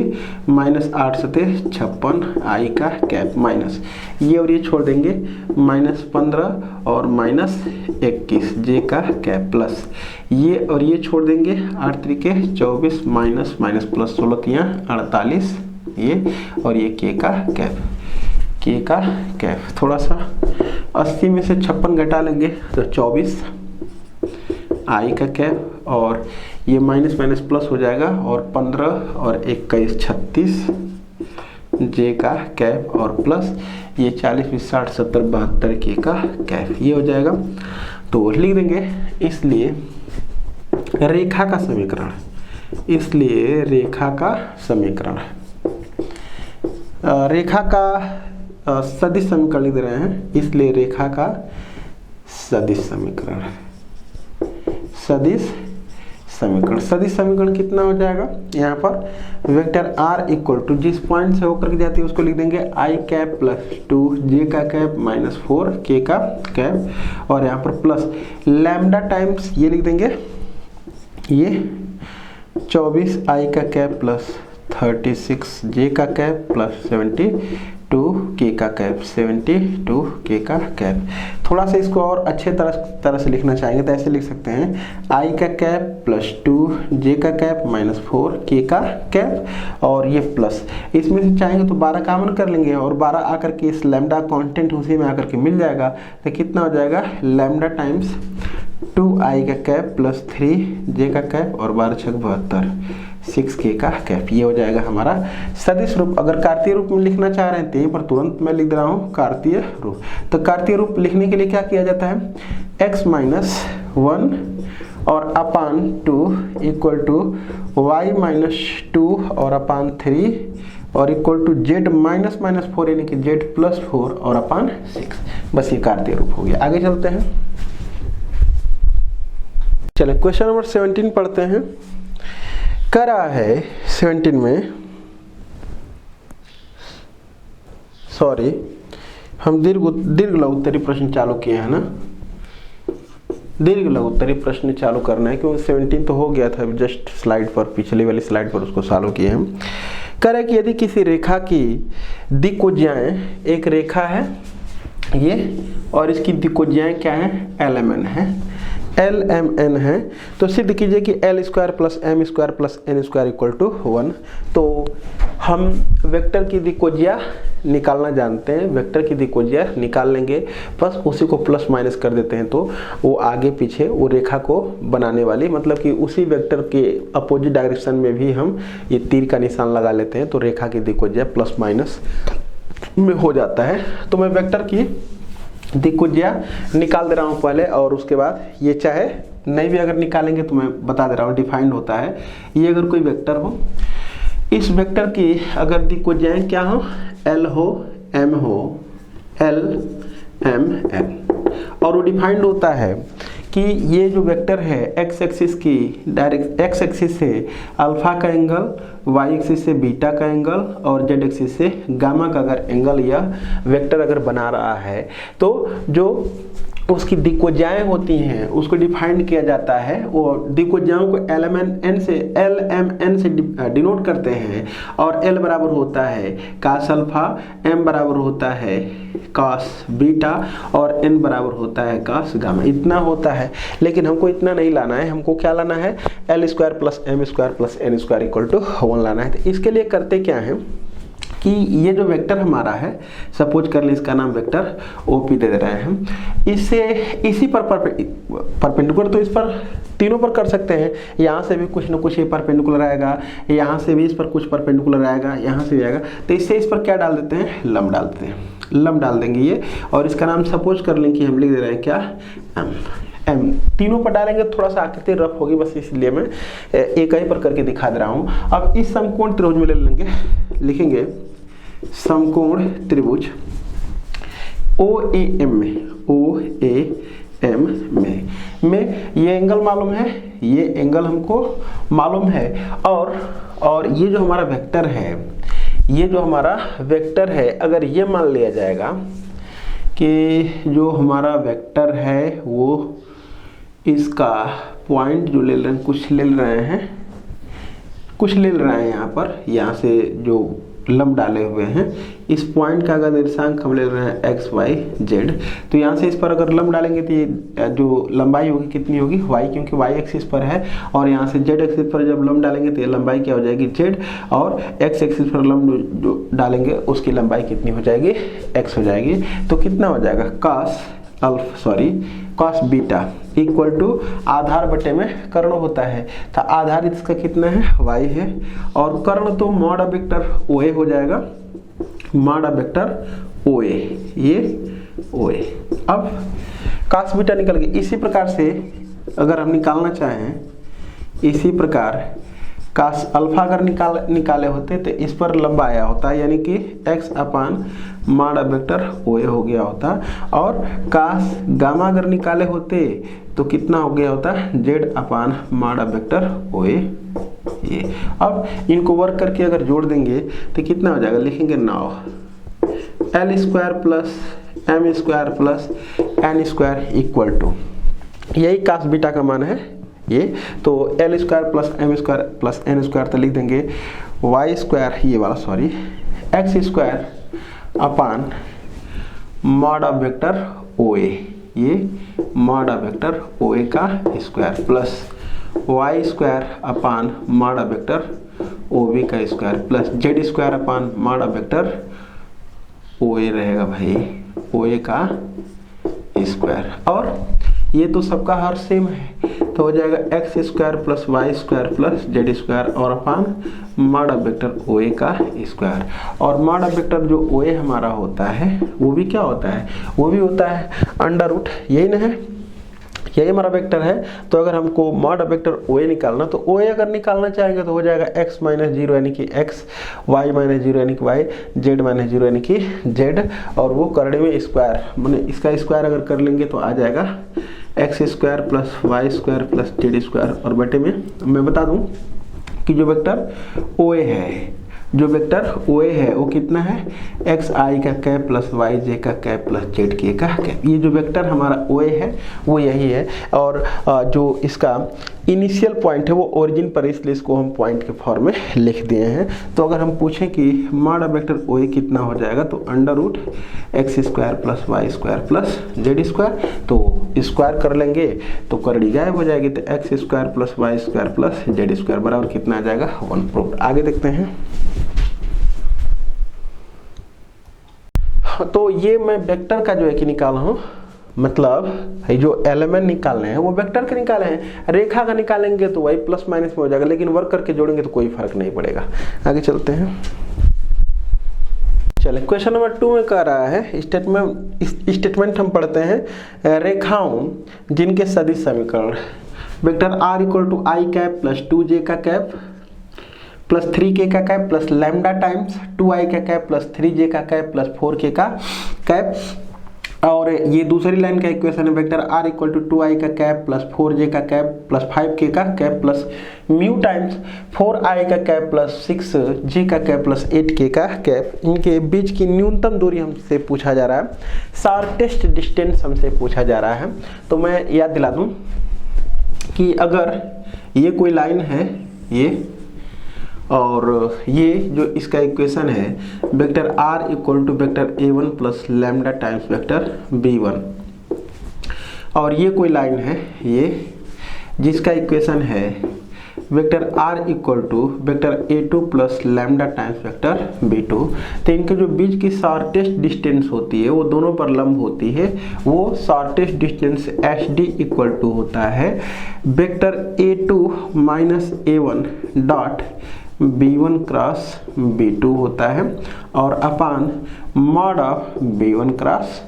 माइनस 8 सते 56 आई का कैप माइनस ये और ये छोड़ देंगे माइनस 15 और माइनस 21 जे का कैप प्लस ये और ये छोड़ देंगे 8 तरीके 24 माइनस माइनस प्लस 16 तियाँ 48 ये और ये के का कैप। थोड़ा सा 80 में से 56 घटा लेंगे तो 24 आई का कैप और ये माइनस माइनस प्लस हो जाएगा और 15 और 21 36 जे का कैप और प्लस ये 40 20 60 70 72 के का कैप, ये हो जाएगा। तो लिख देंगे इसलिए रेखा का समीकरण, इसलिए रेखा का समीकरण, रेखा का सदिश समीकरण लिख दे रहे हैं, इसलिए रेखा का सदिश समीकरण, सदिश समीकरण कितना हो जाएगा, यहाँ पर वेक्टर r इक्वल टू जिस पॉइंट से होकर के जाती है उसको लिख देंगे i कैप प्लस 2 j का कैप माइनस 4 k का कैप और यहाँ पर प्लस लैम्डा टाइम्स ये लिख देंगे ये 24 i का कैप प्लस 36 j का कैप प्लस 72 के का कैप 72 के का कैप। थोड़ा सा इसको और अच्छे तरह से लिखना चाहेंगे तो ऐसे लिख सकते हैं i का कैप प्लस 2 j का कैप माइनस 4 के का कैप और ये प्लस, इसमें से चाहेंगे तो 12 कॉमन कर लेंगे और 12 आकर के इस लैम्डा कांस्टेंट उसी में आकर के मिल जाएगा। तो कितना हो जाएगा लैम्डा टाइम्स 2i का कैप प्लस 3j का कैप और 12 6 72 6k का कैप, ये हो जाएगा हमारा सदिश रूप। अगर कार्तीय रूप में लिखना चाह रहे हैं तो यहीं पर तुरंत मैं लिख रहा हूँ कार्तीय रूप। तो कार्तीय रूप लिखने के लिए क्या किया जाता है, x माइनस 1 और upon 2 equal to y minus 2 और अपान 3 और equal to z minus minus 4 यानी कि z प्लस 4 और अपान 6। बस ये कार्तीय रूप हो गया। आगे चलते हैं, चले क्वेश्चन नंबर 17 पढ़ते हैं। कह रहा है 17 में, सॉरी हम दीर्घ लघु उत्तरी प्रश्न चालू किए हैं ना, दीर्घ लघु उत्तरी प्रश्न चालू करना है क्योंकि 17 तो हो गया था, जस्ट स्लाइड पर पिछली वाली स्लाइड पर उसको चालू किए हैं। कह रहा है कि यदि किसी रेखा की दिक्कोज्याएं, एक रेखा है ये और इसकी दिक्कोज्याएं क्या है, LMN है, एल एम एन है, तो सिद्ध कीजिए कि l square plus M square plus N square equal to 1। तो हम वेक्टर की दिक्कोजिया निकालना जानते हैं, वेक्टर की दिक्कोजिया निकाल लेंगे, बस उसी को प्लस माइनस कर देते हैं तो वो आगे पीछे वो रेखा को बनाने वाली, मतलब कि उसी वेक्टर के अपोजिट डायरेक्शन में भी हम ये तीर का निशान लगा लेते हैं तो रेखा की दिक्कोजिया प्लस माइनस में हो जाता है। तो मैं वेक्टर की दिक्कोजिया निकाल दे रहा हूँ पहले, और उसके बाद ये चाहे नहीं भी अगर निकालेंगे तो मैं बता दे रहा हूँ डिफाइंड होता है। ये अगर कोई वेक्टर हो, इस वेक्टर की अगर दिक्कोजियाएं क्या हो, एल हो, एम हो, एल एम एन, और वो डिफाइंड होता है कि ये जो वेक्टर है एक्स एक्सिस की डायरेक्ट एक्स एक्सिस से अल्फा का एंगल, वाई एक्सिस से बीटा का एंगल और जेड एक्सिस से गामा का अगर एंगल या वेक्टर अगर बना रहा है तो जो उसकी दिक्कोजियाएं होती हैं उसको डिफाइन किया जाता है। वो दिक्कोजियाओं को एल एम एन से डिनोट करते हैं, और एल बराबर होता है कास अल्फा, एम बराबर होता है कास बीटा और एन बराबर होता है कास गामा। इतना होता है, लेकिन हमको इतना नहीं लाना है, हमको क्या लाना है, l square plus M square plus N square equal to 1 लाना है। तो इसके लिए करते क्या है कि ये जो वेक्टर हमारा है, सपोज कर ले इसका नाम वेक्टर ओपी दे रहे हैं हम, इससे इसी पर परपेंडिकुलर, तो इस पर तीनों पर कर सकते हैं, यहाँ से भी कुछ ना कुछ ये परपेंडिकुलर आएगा, यहाँ से भी इस पर कुछ परपेंडिकुलर आएगा, यहाँ से भी आएगा, तो इससे इस पर क्या डाल देते हैं, लंब डाल देते हैं, लंब डाल देंगे ये, और इसका नाम सपोज कर लें कि हम लिख दे रहे हैं क्या, एम। एम तीनों पर डालेंगे, थोड़ा सा आकृति रफ होगी, बस इसलिए मैं एक ही पर करके दिखा दे रहा हूँ। अब इस समकोण त्रिभुज में ले लेंगे, लिखेंगे समकोण त्रिभुज ओ ए एम में ये एंगल मालूम है, ये एंगल हमको मालूम है, और ये जो हमारा वेक्टर है, ये जो हमारा वेक्टर है, अगर ये मान लिया जाएगा कि जो हमारा वेक्टर है वो इसका पॉइंट जो ले रहे हैं, कुछ ले रहे हैं यहाँ पर, यहाँ से जो लंब डाले हुए हैं, इस पॉइंट का अगर निर्देशांक हम ले रहे हैं एक्स वाई जेड, तो यहाँ से इस पर अगर लंब डालेंगे तो ये जो लंबाई होगी कितनी होगी, वाई, क्योंकि वाई एक्सिस पर है, और यहाँ से जेड एक्सिस पर जब लंब डालेंगे तो ये लंबाई क्या हो जाएगी, जेड, और एक्स एक्सिस पर लंब जो डालेंगे उसकी लंबाई कितनी हो जाएगी, एक्स हो जाएगी। तो कितना हो जाएगा, कॉस बीटा इक्वल टू आधार बटे में कर्ण होता है, तो आधारित इसका कितना है, वाई है, और कर्ण तो मॉड वेक्टर ओए हो जाएगा, मॉड वेक्टर ओए, ये ओए। अब कॉस बीटा निकल गई। इसी प्रकार से अगर हम निकालना चाहें, इसी प्रकार कास अल्फा अगर निकाले होते तो इस पर लंबा आया होता, यानी कि x अपान मॉड वेक्टर ओए हो गया होता, और कास गामा अगर निकाले होते तो कितना हो गया होता, z अपान मॉड वेक्टर ओए ये। अब इनको वर्क करके अगर जोड़ देंगे तो कितना हो जाएगा, लिखेंगे 9 L square plus M square plus N square equal to, यही कास बीटा का मान है ये। तो L square plus M square plus N square तो लिख देंगे वाई स्क्वायर, ये वाला sorry, X square upon mod of vector OA, ये मॉड ऑफ वेक्टर ओए का square, plus Y square upon mod of vector OB का square, plus Z square upon mod of vector ओए रहेगा भाई, ओए का स्क्वायर, और ये तो सबका हर सेम है, तो हो जाएगा x square plus Y square plus Z square और upon mod of vector OA का स्क्वायर। और मॉड ऑफ वेक्टर जो ओए हमारा होता है वो भी क्या होता है, वो भी होता है अंडर रूट, यही ना है, यही हमारा वेक्टर है। तो अगर हमको मॉड ऑफ वेक्टर ओए निकालना, तो ओए अगर निकालना चाहेंगे तो हो जाएगा x माइनस 0 यानी कि x, y माइनस 0 यानी कि y, z माइनस 0 यानी कि z, और वो करने में स्क्वायर, मैंने इसका स्क्वायर अगर कर लेंगे तो आ जाएगा x square plus Y square plus Z square, और बटे में मैं बता दूं कि जो वेक्टर ओए है, जो वेक्टर ओए है वो कितना है, एक्स आई का कैप प्लस वाई जे का कैप प्लस जेड के का कैप, ये जो वेक्टर हमारा ओए है वो यही है। और जो इसका इनिशियल पॉइंट है वो ओरिजिन पर, इसलिए इसको हम पॉइंट के फॉर्म में लिख दिए हैं। तो अगर हम पूछें कि मॉड वेक्टर ओ ए कितना हो जाएगा, तो √x² + y² + z², तो स्क्वायर कर लेंगे तो करड़ी गायब हो जाएगी, तो x² + y² + z² बराबर कितना आ जाएगा 1 प्रूफ। आगे देखते हैं। तो ये मैं वेक्टर का जो है कि निकाला हूँ, मतलब ये जो एलिमेंट निकालने हैं वो वेक्टर के निकाले हैं, रेखा का निकालेंगे तो वही प्लस माइनस में हो जाएगा, लेकिन वर्क करके जोड़ेंगे तो कोई फर्क नहीं पड़ेगा। आगे चलते हैं। चलिए क्वेश्चन नंबर 2 में कह रहा है स्टेटमेंट हम पढ़ते हैं, रेखाओं जिनके सदिश समीकरण vector r = i cap + 2j का कैप + 3k का कैप + लैम्डा टाइम्स 2i का कैप + 3j का कैप + 4k का कैप, और ये दूसरी लाइन का इक्वेशन है वेक्टर r = 2i का कैप + 4j का कैप + 5k का कैप + म्यू टाइम्स 4i का कैप + 6j का कैप + 8k का कैप। इनके बीच की न्यूनतम दूरी हमसे पूछा जा रहा है, शॉर्टेस्ट डिस्टेंस हमसे पूछा जा रहा है। तो मैं याद दिला दूं कि अगर ये कोई लाइन है ये, और ये जो इसका इक्वेशन है vector r = vector a1 + lambda times vector b1, और ये कोई लाइन है ये जिसका इक्वेशन है vector r = vector a2 + lambda times vector b2। तो इनके जो बीच की शॉर्टेस्ट डिस्टेंस होती है वो दोनों पर लंब होती है, वो शॉर्टेस्ट डिस्टेंस hd = होता है vector a2 - a1 dot b1 cross b2 होता है, और upon mod of b1 cross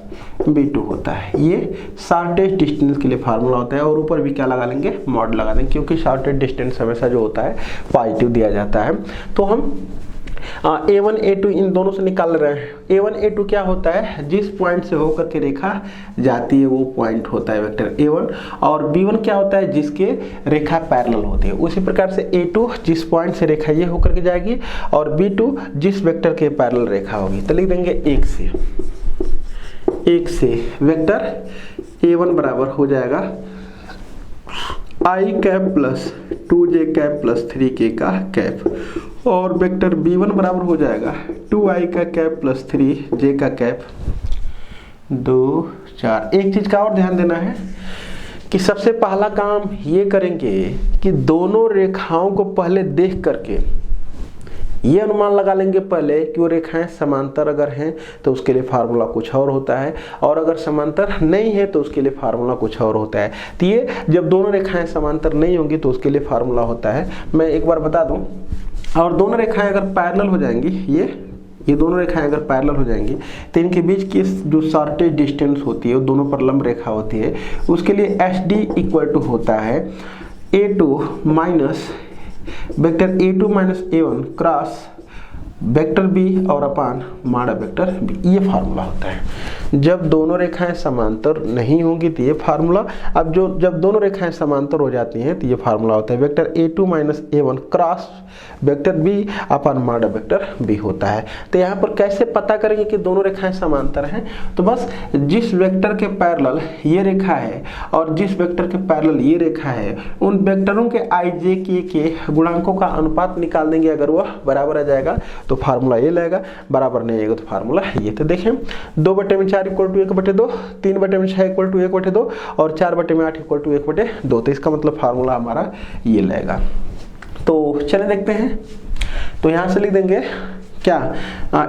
b2 होता है। ये शॉर्टेस्ट डिस्टेंस के लिए फार्मूला होता है, और ऊपर भी क्या लगा लेंगे, मॉड लगा देंगे, क्योंकि शॉर्टेस्ट डिस्टेंस हमेशा जो होता है पॉजिटिव दिया जाता है। तो हम a1 a2 इन दोनों से निकाल रहे हैं। a1 a2 क्या होता है, जिस पॉइंट से होकर के रेखा जाती है वो पॉइंट होता है वेक्टर a1, और b1 क्या होता है, जिसके रेखा पैरेलल होती है। उसी प्रकार से a2 जिस पॉइंट से रेखा ये होकर के जाएगी, और b2 जिस वेक्टर के पैरेलल रेखा होगी। तो लिख देंगे 1 से वेक्टर a1 बराबर हो जाएगा i cap + 2j cap + 3k का कैप, और वेक्टर b1 बराबर हो जाएगा 2i का कैप + 3j का कैप 2 4। एक चीज का और ध्यान देना है कि सबसे पहला काम ये करेंगे कि दोनों रेखाओं को पहले देख करके ये अनुमान लगा लेंगे पहले कि वो रेखाएं समांतर अगर हैं तो उसके लिए फार्मूला कुछ और होता है, और अगर समांतर नहीं है तो उसके लिए फार्मूला कुछ और होता है। तो ये जब दोनों रेखाएं समांतर नहीं होंगी तो उसके लिए फार्मूला होता है, मैं एक बार बता दूं। और दोनों रेखाएं अगर पैरेलल हो जाएंगी, ये दोनों रेखाएं अगर पैरेलल हो जाएंगी तो इनके बीच की जो शॉर्टेस्ट डिस्टेंस होती है वो दोनों पर लंब रेखा होती है, उसके लिए hd = होता है a2 minus vector a2 - a1 cross vector b और अपान माड़ा वेक्टर b। ये फार्मूला होता है जब दोनों रेखाएं समांतर नहीं होंगी तो ये फार्मूला। अब जब दोनों रेखाएं समांतर हो जाती हैं तो ये फार्मूला होता है vector a2 - a1 cross vector b अपान माड़ा वेक्टर b होता है। तो यहाँ पर कैसे पता करेंगे कि दोनों रेखाएं समांतर हैं, तो बस जिस वेक्टर के पैरेलल ये रेखा है और जिस वेक्टर के पैरेलल ये रेखा है, उन वेक्टरों के i j k के गुणांकों का अनुपात निकाल देंगे। अगर वह बराबर आ जाएगा तो फार्मूला ये लगेगा, बराबर नहीं आएगा तो फार्मूला ये। तो देखें 2/4 = 1/2, 3/6 = 1/2, और 4/8 = 1/2। तो इसका मतलब फार्मूला हमारा ये लगेगा। तो चले देखते हैं। तो यहाँ से लिख देंगे क्या,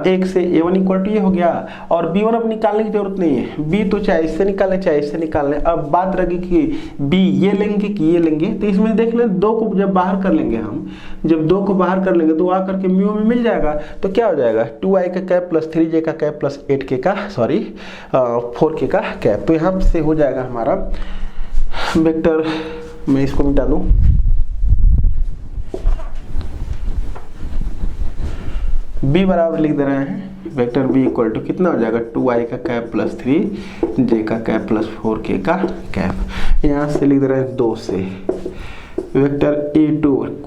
1 से a1 = ये हो गया, और b1 अब निकालने की जरूरत नहीं है, b तो चाहे इससे निकालें चाहे इससे निकालें। अब बात रही कि b ये लेंगे कि ये लेंगे, तो इसमें देख लें 2 को जब बाहर कर लेंगे हम, जब 2 को बाहर कर लेंगे तो आकर के म्यू में मिल जाएगा। तो क्या हो जाएगा 2i का कैप + 3j का कैप + 4k का कैप। तो यहाँ से हो जाएगा हमारा वेक्टर, मैं इसको मिटा दूँ, b बराबर लिख दे रहे हैं वेक्टर b = कितना हो जाएगा 2i का कैप + 3j का कैप + 4k का कैप। यहाँ से लिख दे रहे हैं 2 से वेक्टर a2 =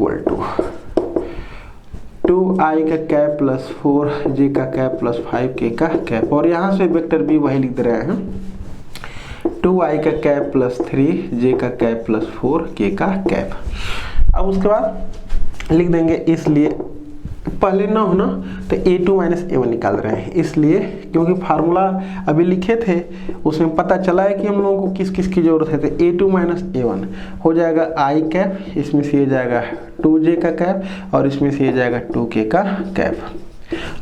2i का कैप + 4j का कैप + 5k का कैप, और यहाँ से वेक्टर b वही लिख दे रहे हैं 2i का कैप प्लस 3j का कैप प्लस 4k का कैप। अब उसके बाद लिख देंगे, इसलिए पहले ना होना तो a2 माइनस a1 निकाल रहे हैं, इसलिए क्योंकि फार्मूला अभी लिखे थे उसमें पता चला है कि हम लोगों को किस किस की जरूरत है। तो a2 माइनस a1 हो जाएगा i कैप, इसमें से ये जाएगा 2j का कैप और इसमें से ये जाएगा 2k का कैप।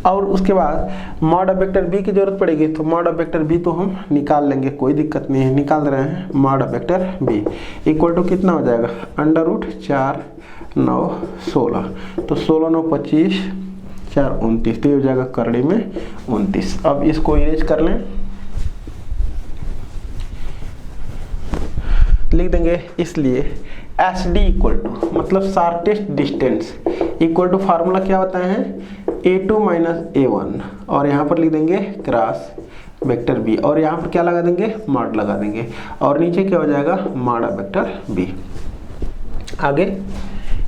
और उसके बाद मॉड ऑफ वेक्टर b की जरूरत पड़ेगी, तो मॉड ऑफ वेक्टर b तो हम निकाल लेंगे, कोई दिक्कत नहीं है, निकाल रहे हैं। Mod of vector b equal to कितना हो जाएगा, √4 9 16, तो 16 9 25 4 29, तो ये हो जाएगा करड़ी में 29। अब इसको इरेज कर लें, लिख देंगे, इसलिए एस डी इक्वल टू मतलब shortest distance equal to formula क्या होता है, a2 माइनस a1 और यहाँ पर लिख देंगे क्रॉस वेक्टर b और यहाँ पर क्या लगा देंगे, मॉड लगा देंगे और नीचे क्या हो जाएगा, मॉड ऑफ वेक्टर b। आगे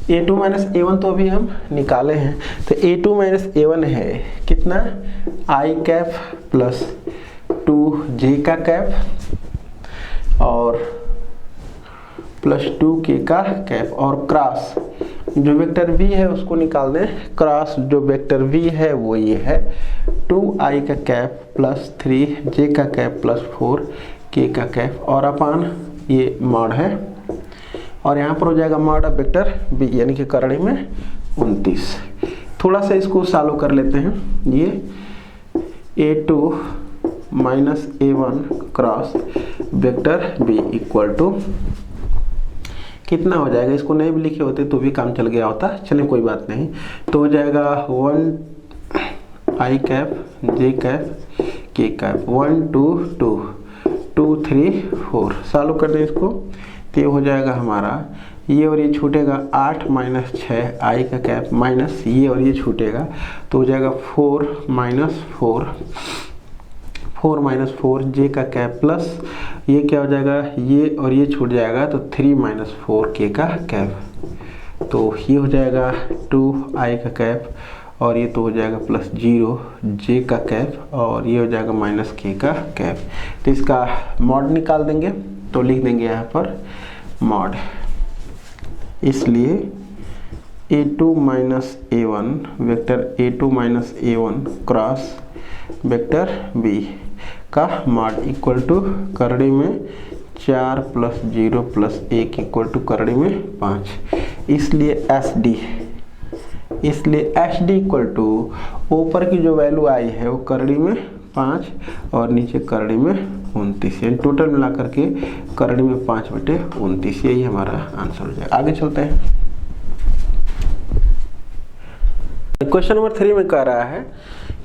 a2 माइनस a1 तो अभी हम निकाले हैं, तो a2 माइनस a1 है कितना, i कैप प्लस 2j का कैप और प्लस 2k का कैप और क्रॉस जो वेक्टर v है उसको निकाल दें। क्रॉस जो वेक्टर v है वो ये है 2i का कैप प्लस 3j का कैप प्लस 4k का कैप और अपान ये मॉड है और यहाँ पर हो जाएगा मॉड ऑफ वेक्टर b यानी कि करड़ी में 29। थोड़ा सा इसको सॉल्व कर लेते हैं, ये a2 minus a1 cross vector b equal to कितना हो जाएगा, इसको नहीं भी लिखे होते तो भी काम चल गया होता, चलिए कोई बात नहीं। तो हो जाएगा 1i cap j cap k cap 1 2 2 2 3 4 solve कर दें इसको, तो ये हो जाएगा हमारा, ये और ये छूटेगा 8 माइनस 6 i का कैप माइनस ये और ये छूटेगा तो हो जाएगा 4 माइनस 4 j का कैप प्लस ये क्या हो जाएगा, ये और ये छूट जाएगा तो 3 माइनस 4k का कैप, तो ये हो जाएगा 2i का कैप और ये तो हो जाएगा प्लस 0j का कैप और ये हो जाएगा माइनस k का कैप। तो इसका मॉड निकाल देंगे, तो लिख देंगे यहाँ पर मॉड, इसलिए a2 minus a1 vector a2 minus a1 cross vector b का मॉड इक्वल टू करड़ी में 4 प्लस 0 प्लस 1 इक्वल टू करड़ी में 5, इसलिए एस डी इक्वल टू ऊपर की जो वैल्यू आई है वो करड़ी में 5 और नीचे करड़ी में 29, यानी टोटल मिला करके करड़ी में 5/29, यही हमारा आंसर हो जाएगा। आगे चलते हैं, क्वेश्चन नंबर 3 में कह रहा है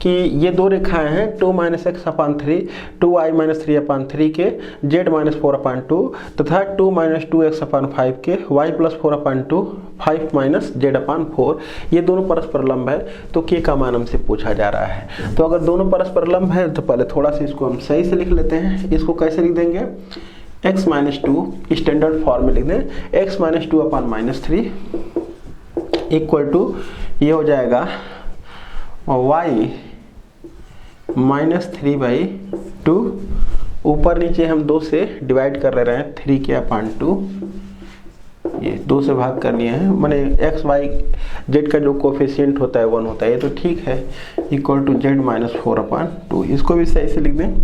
कि ये दो रेखाएं हैं 2 माइनस एक्स अपान 3 2i माइनस 3 अपान 3 के z माइनस 4 अपान 2 तथा 2 माइनस 2x अपान 5 के y plus 4 upon 2 5 minus z अपान 4, ये दोनों परस्पर लंब है तो k का मान हमसे पूछा जा रहा है। तो अगर दोनों परस्पर लंब है तो पहले थोड़ा सा इसको हम सही से लिख लेते हैं। इसको कैसे लिख देंगे, x माइनस 2 स्टैंडर्ड फॉर्म में लिख दें, x minus 2 upon minus 3 equal to ये हो जाएगा y माइनस 3/2, ऊपर नीचे हम 2 से डिवाइड कर ले रहे हैं 3 के अपान 2, ये 2 से भाग कर लिए हैं, माने एक्स वाई जेड का जो कोफिशिएंट होता है 1 होता है, ये तो ठीक है, equal to z minus 4 upon 2। इसको भी सही से लिख दें,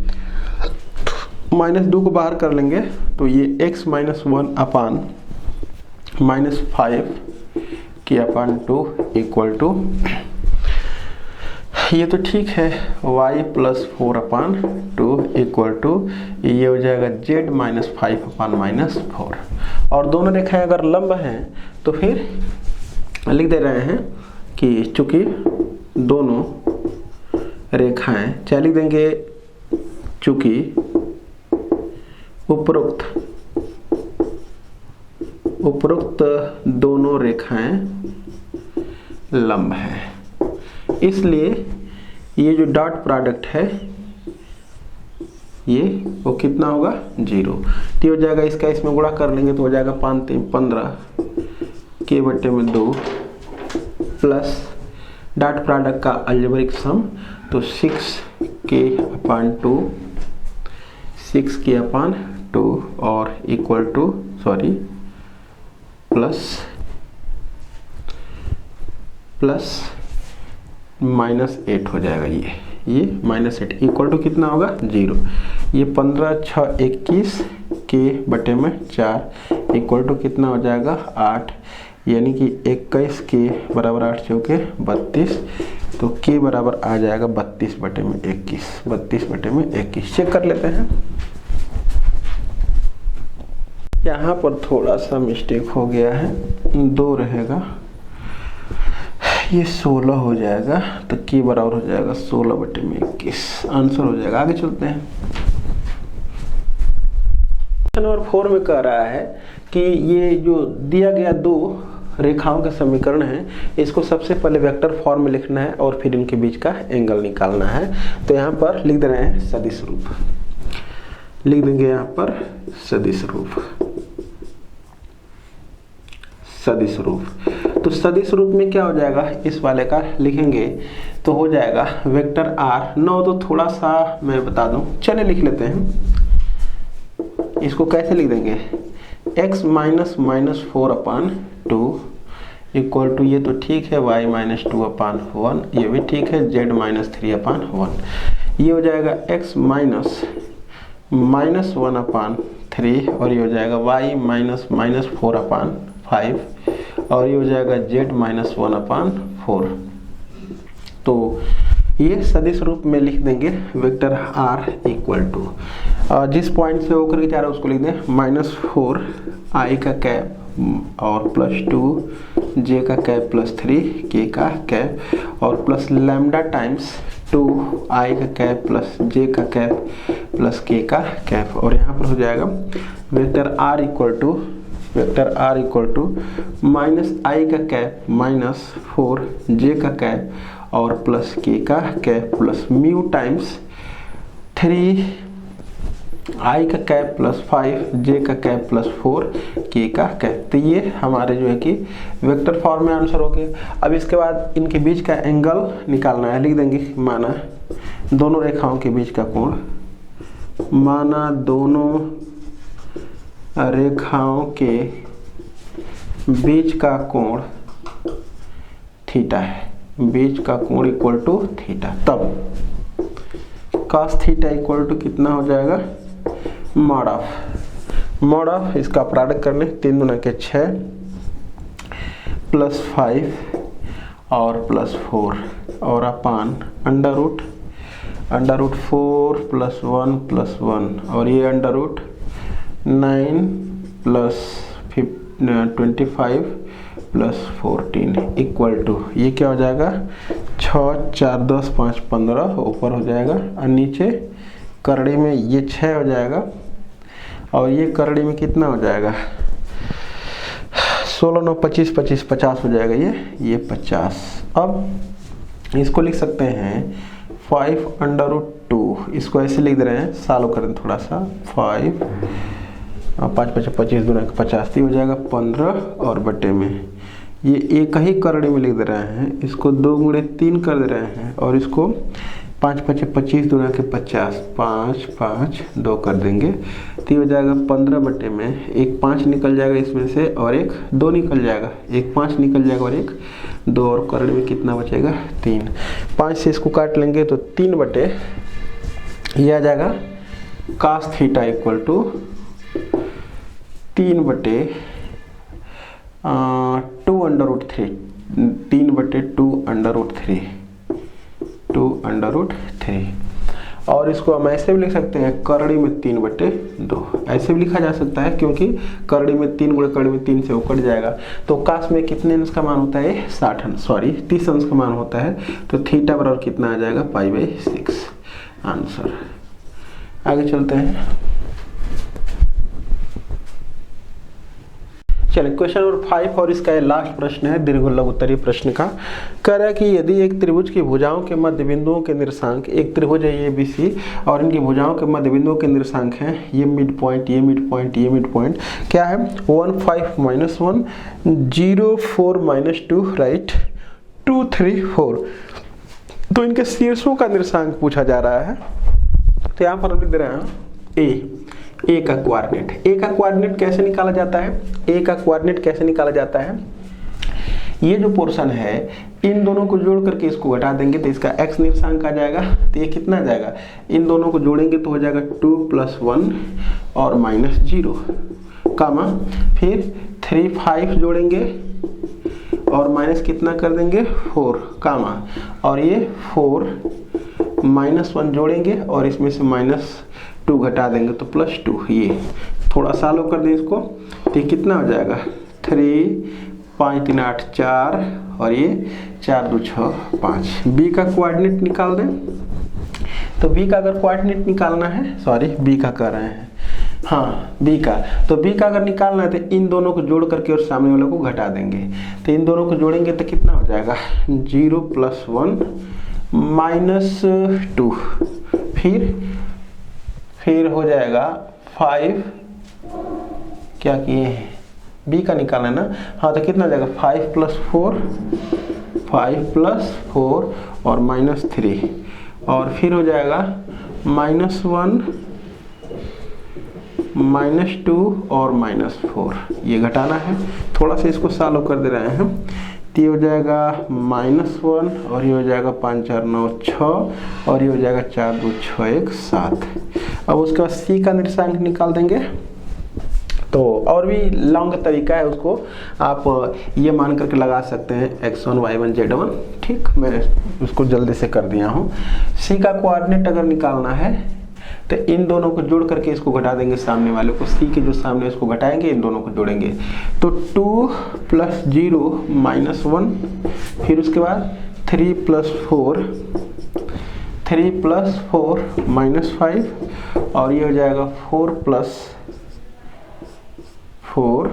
माइनस 2 को बाहर कर लेंगे तो ये x माइनस 1 अपान माइनस 5 के अपान 2 इक्वल टू ये तो ठीक है y plus 4 upon 2 equal to ये हो जाएगा z माइनस 5 अपान माइनस 4। और दोनों रेखाएं अगर लंब हैं तो फिर लिख दे रहे हैं कि चूंकि दोनों रेखाएं, क्या लिख देंगे, चूंकि उपरोक्त दोनों रेखाएं लंब हैं, इसलिए ये जो डॉट प्रोडक्ट है ये वो कितना होगा 0, तो हो जाएगा इसका इसमें गुणा कर लेंगे तो हो जाएगा 5 3 15 के बट्टे में 2 प्लस डॉट प्रोडक्ट का अलजेब्रिक सम तो 6 के अपान 2 2 और इक्वल टू प्लस -8 हो जाएगा। ये -8 इक्वल टू कितना होगा 0। ये 15 6 21 के बटे में 4 इक्वल टू कितना हो जाएगा 8, यानी कि 21 के बराबर 8 चौके 32, तो के बराबर आ जाएगा 32 बटे में 21। 32 बटे में 21 चेक कर लेते हैं। यहाँ पर थोड़ा सा मिस्टेक हो गया है, 2 रहेगा, ये 16 हो जाएगा, तो के बराबर हो जाएगा 16 बटे में 21, आंसर हो जाएगा। आगे चलते हैं। क्वेश्चन नंबर 4 में कह रहा है कि ये जो दिया गया 2 रेखाओं का समीकरण है, इसको सबसे पहले वेक्टर फॉर्म में लिखना है और फिर इनके बीच का एंगल निकालना है। तो यहाँ पर लिख दे रहे हैं सदिश रूप, लिख देंगे यहाँ पर सदिश रूप। सदिश रूप, तो सदिश रूप में क्या हो जाएगा, इस वाले का लिखेंगे तो हो जाएगा वेक्टर r। 9 तो थोड़ा सा मैं बता दूं, चले लिख लेते हैं। इसको कैसे लिख देंगे, x - -4/2 इक्वल टू, ये तो ठीक है, y - 2/1, ये भी ठीक है, z - 3/1। ये हो जाएगा x -1/3 और ये हो जाएगा y - -4/5 और ये हो जाएगा z - 1/4। तो ये सदिश रूप में लिख देंगे वेक्टर r इक्वल टू, जिस पॉइंट से होकर के जा रहा है उसको लिख दें -4 i का कैप और +2 j का कैप +3 k का कैप और प्लस लैम्डा टाइम्स 2 i का कैप प्लस j का कैप प्लस k का कैप। और यहाँ पर हो जाएगा vector r equal to -i का कैप -4 j का कैप और प्लस k का cap plus mu times 3 i का कैप प्लस 5 j का कैप प्लस 4 k का कैप। तो ये हमारे जो है कि वेक्टर फॉर्म में आंसर हो गया। अब इसके बाद इनके बीच का एंगल निकालना है, लिख देंगे माना दोनों रेखाओं के बीच का कोण, माना दोनों रेखाओं के बीच का कोण थीटा है, बीच का कोण इक्वल टू थीटा। तब cos थीटा इक्वल टू कितना हो जाएगा, मॉड ऑफ इसका प्रोडक्ट करने 3 दूना के 6 +5 और +4 और अपान अंडर रूट 4 + 1 + 1 और ये अंडर रूट 9 + 25 + 14 इक्वल टू, ये क्या हो जाएगा 6 4 10 5 15 ऊपर हो जाएगा और नीचे करड़ी में ये 6 हो जाएगा और ये करड़ी में कितना हो जाएगा 16 9 25 25 50 हो जाएगा, ये 50। अब इसको लिख सकते हैं 5√2, इसको ऐसे लिख दे रहे हैं, सॉल्व करें थोड़ा सा, 5 5 5 25 दूना 50 हो जाएगा 15 और बटे में ये एक ही करड़ी में लिख दे रहे हैं, इसको 2 गुणे 3 कर दे रहे हैं और इसको 5 5 25 दूना के 50 5 5 2 कर देंगे तो ये हो जाएगा 15 बटे में, एक 5 निकल जाएगा इसमें से और एक 2 निकल जाएगा, एक 5 निकल जाएगा और एक 2 और करड़ी में कितना बचेगा 3। 5 से इसको काट लेंगे तो 3 बटे ये आ जाएगा cos थीटा इक्वल टू 3 बटे 2√3, 3 बटे 2√3 और इसको हम ऐसे भी लिख सकते हैं करड़ी में 3 बटे 2, ऐसे भी लिखा जा सकता है क्योंकि करड़ी में 3 गुणे करड़ी में 3 से उकट जाएगा। तो काश में कितने अंश का मान होता है 30 अंश का मान होता है, तो थीटा बराबर कितना आ जाएगा π/6 आंसर। आगे चलते हैं। चलिए क्वेश्चन नंबर 5 और इसका लास्ट प्रश्न है दीर्घ लघु उत्तरीय प्रश्न का। कह रहा है कि यदि एक त्रिभुज की भुजाओं के मध्य बिंदुओं के निर्देशांक, एक त्रिभुज है ABC और इनकी भुजाओं के मध्य बिंदुओं के निर्देशांक हैं ये मिड पॉइंट, ये मिड पॉइंट, ये मिड पॉइंट, क्या है 1 5 -1 0 4 -2 राइट 2 3 4। तो इनके शीर्षों का निर्देशांक पूछा जा रहा है। तो यहाँ पर लिख दे रहे हैं ए का कोऑर्डिनेट। ए का कोऑर्डिनेट कैसे निकाला जाता है? ए का कोऑर्डिनेट कैसे निकाला जाता है? ये जो पोर्शन है इन दोनों को जोड़ करके इसको घटा देंगे तो इसका x निर्देशांक आ जाएगा। तो ये कितना आ जाएगा? इन दोनों को जोड़ेंगे तो हो जाएगा 2 + 1 और -0 कामा, फिर 3 5 जोड़ेंगे और माइनस कितना कर देंगे 4 कामा, और ये 4 -1 जोड़ेंगे और इसमें से -2 घटा देंगे तो +2। ये थोड़ा सालो कर दें इसको तो ये कितना हो जाएगा 3 5 3 8 4 और ये 4 2 6 5। बी का कोऑर्डिनेट निकाल दें। तो बी का अगर कोऑर्डिनेट निकालना है, सॉरी बी का कर रहे हैं, हाँ बी का, तो बी का अगर निकालना है तो इन दोनों को जोड़ करके और सामने वाले को घटा देंगे। तो इन दोनों को जोड़ेंगे तो कितना हो जाएगा 0 + 1 -2, फिर हो जाएगा 5, क्या किए हैं बी का निकालना है ना, हाँ तो कितना हो जाएगा 5 + 4 और -3, और फिर हो जाएगा -1 -2 और -4। ये घटाना है, थोड़ा सा इसको सॉल्व कर दे रहे हैं। तो ये हो जाएगा -1 और ये हो जाएगा 5 4 9 6 और ये हो जाएगा 4 2 6 1 7। अब उसके बाद सी का निर्देशांक निकाल देंगे। तो और भी लॉन्ग तरीका है, उसको आप ये मान करके लगा सकते हैं x1 y1 z1। ठीक, मैं उसको जल्दी से कर दिया हूँ। सी का कोऑर्डिनेट अगर निकालना है तो इन दोनों को जोड़ करके इसको घटा देंगे सामने वाले को, सी के जो सामने इसको घटाएंगे इन दोनों को जोड़ेंगे तो 2 + 0 -1, फिर उसके बाद 3 + 4 -5 और ये हो जाएगा 4 + 4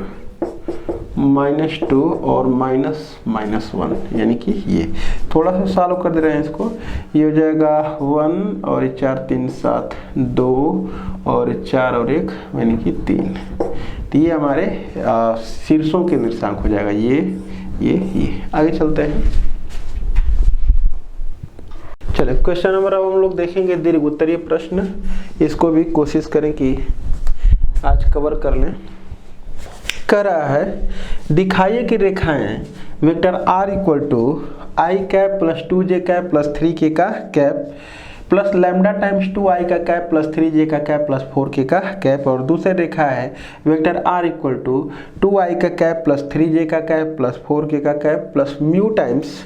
-2 और -1, यानी कि ये थोड़ा सा सॉल्व कर दे रहे हैं इसको। ये हो जाएगा 1 और 4 3 7 2 और 4 और 1 यानी कि 3। तो ये हमारे शीर्षों के निर्देशांक हो जाएगा ये। आगे चलते हैं। चलिए क्वेश्चन नंबर अब हम लोग देखेंगे दीर्घ उत्तरीय प्रश्न। इसको भी कोशिश करें कि आज कवर कर लें। कह रहा है दिखाइए कि रेखाएं vector r = i cap + 2j cap + 3k का cap plus lambda times 2i का कैप + 3j का कैप + 4k का कैप, और दूसरी रेखा है वेक्टर r = 2i का कैप + 3j का कैप + 4k का cap plus mu times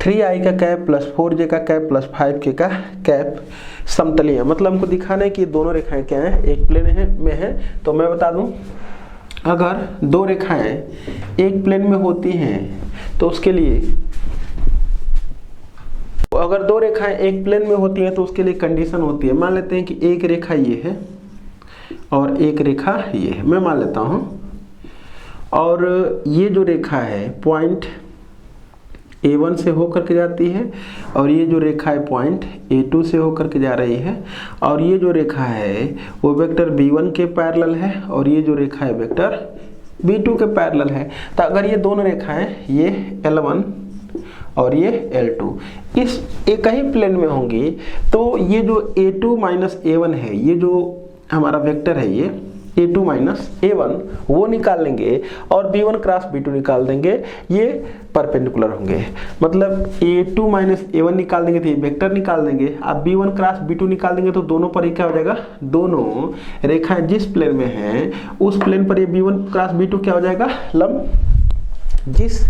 3i का कैप + 4j का कैप + 5k का कैप समतलीय। मतलब हमको दिखाना है कि दोनों रेखाएं क्या हैं, एक प्लेन में है। तो मैं बता दूं, अगर दो रेखाएं एक प्लेन में होती हैं तो उसके लिए, अगर दो रेखाएं एक प्लेन में होती हैं तो उसके लिए कंडीशन होती है। मान लेते हैं कि एक रेखा ये है और एक रेखा ये है, मैं मान लेता हूं, और ये जो रेखा है पॉइंट A1 से होकर के जाती है और ये जो रेखा है पॉइंट A2 से होकर के जा रही है, और ये जो रेखा है वो वेक्टर B1 के पैरेलल है और ये जो रेखा है वेक्टर B2 के पैरेलल है। तो अगर ये दोनों रेखाएं, ये L1 और ये L2 इस एक ही प्लेन में होंगी तो ये जो A2 - A1 है, ये जो हमारा वेक्टर है ये A2 - A1 वो निकाल लेंगे और B1 क्रॉस B2 निकाल देंगे, ये परपेंडिकुलर होंगे। मतलब A2 - A1 निकाल देंगे तो ये वेक्टर निकाल देंगे। आप B1 क्रॉस B2 निकाल देंगे तो दोनों पर क्या हो जाएगा, दोनों रेखाएं जिस प्लेन में हैं उस प्लेन पर ये B1 क्रॉस B2 क्या हो जाएगा, लंब। जिस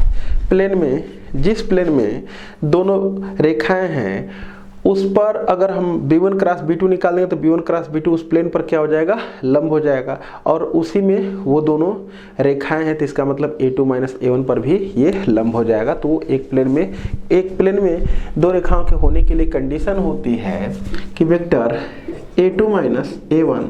प्लेन में दोनों रेखाएं हैं उस पर अगर हम B1 क्रॉस B2 निकाल देंगे तो B1 क्रॉस B2 उस प्लेन पर क्या हो जाएगा, लंब हो जाएगा, और उसी में वो दोनों रेखाएं हैं तो इसका मतलब A2 - A1 पर भी ये लंब हो जाएगा। तो एक प्लेन में दो रेखाओं के होने के लिए कंडीशन होती है कि वेक्टर A2 - A1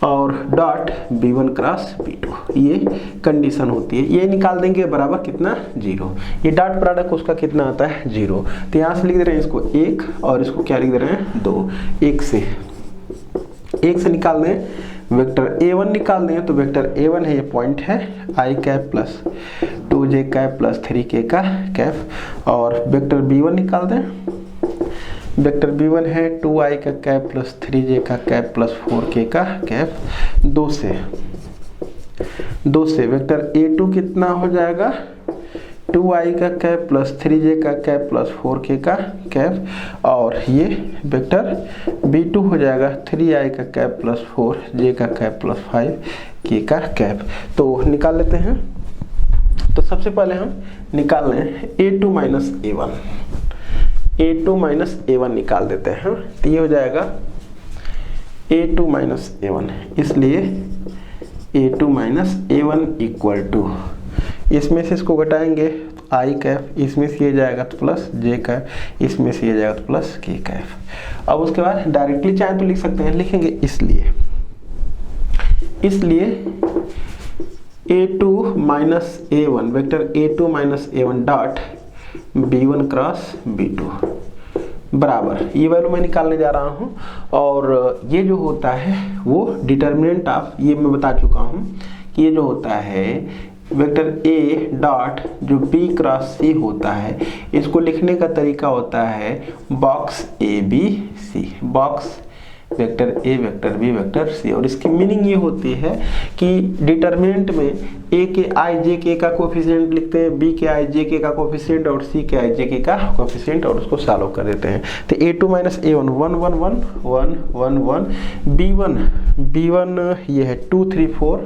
और डॉट B1 क्रॉस B2, ये कंडीशन होती है। ये निकाल देंगे बराबर कितना, 0। ये डॉट प्रोडक्ट उसका कितना आता है, 0। तो यहाँ से लिख दे रहे हैं इसको 1 और इसको क्या लिख दे रहे हैं, 2। 1 से निकाल दें वेक्टर A1 निकाल दें तो वेक्टर A1 है, ये पॉइंट है i cap + 2j cap + 3k का कैप, और वेक्टर B1 निकाल दें वेक्टर b1 है 2i का कैप प्लस 3j का कैप प्लस 4k का कैप। 2 से वेक्टर a2 कितना हो जाएगा 2i का कैप प्लस 3j का कैप प्लस 4k का कैप, और ये वेक्टर b2 हो जाएगा 3i का कैप प्लस 4j का कैप प्लस 5k का कैप। तो निकाल लेते हैं। तो सबसे पहले हम निकाल लें a2 माइनस a1 निकाल देते हैं। तो ये हो जाएगा a2 माइनस a1, इसलिए a2 minus a1 equal to, इसमें से इसको घटाएंगे तो i कैप, इसमें से ये जाएगा तो प्लस j कैप, इसमें से ये जाएगा तो प्लस k कैप। अब उसके बाद डायरेक्टली चाहे तो लिख सकते हैं, लिखेंगे इसलिए a2 minus a1 vector a2 minus a1 dot b1 cross b2 बराबर, ये वैल्यू मैं निकालने जा रहा हूँ। और ये जो होता है वो डिटर्मिनेंट ऑफ, ये मैं बता चुका हूँ कि ये जो होता है वेक्टर a डॉट जो b क्रॉस c होता है, इसको लिखने का तरीका होता है box a b c, box vector a vector b vector c। और इसकी मीनिंग ये होती है कि डिटर्मिनेंट में a के i j k का कोफिशिएंट लिखते हैं, b के i j k का कोफिशिएंट और c के i j k का कोफिशिएंट, और उसको सॉल्व कर देते हैं। तो a2 माइनस a1 1 1 1 1 1 1, b1 ये है 2 3 4,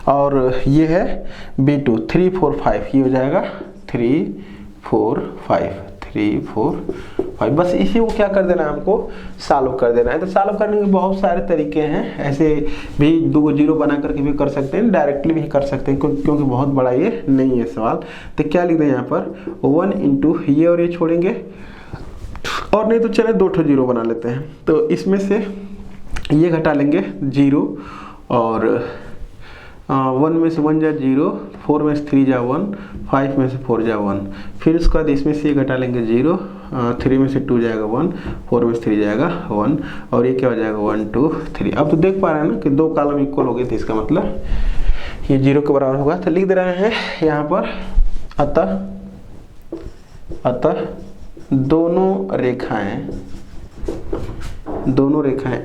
और ये है b2 3 4 5, ये हो जाएगा 3 4 5 3 4 5। बस इसी को क्या कर देना है, हमको सॉल्व कर देना है। तो सॉल्व करने के बहुत सारे तरीके हैं, ऐसे भी 2 जीरो बना करके भी कर सकते हैं, डायरेक्टली भी कर सकते हैं, क्योंकि बहुत बड़ा ये नहीं है सवाल। तो क्या लिख दें यहाँ पर 1 इंटू ये और ये छोड़ेंगे, और नहीं तो चले 2 जीरो बना लेते हैं। तो इसमें से ये घटा लेंगे 0, और 1 में से 1 जा 0, 4 में से 3 जा 1, 5 में से 4 जा 1, फिर उसके बाद इसमें से ये घटा लेंगे 0, 3 में से 2 जाएगा 1, 4 में से 3 जाएगा 1, और ये क्या हो जाएगा 1 2 3। अब तो देख पा रहे हैं ना कि 2 कॉलम इक्वल हो गए थे, इसका मतलब ये 0 के बराबर होगा। तो लिख दे रहे हैं यहाँ पर अतः दोनों रेखाएं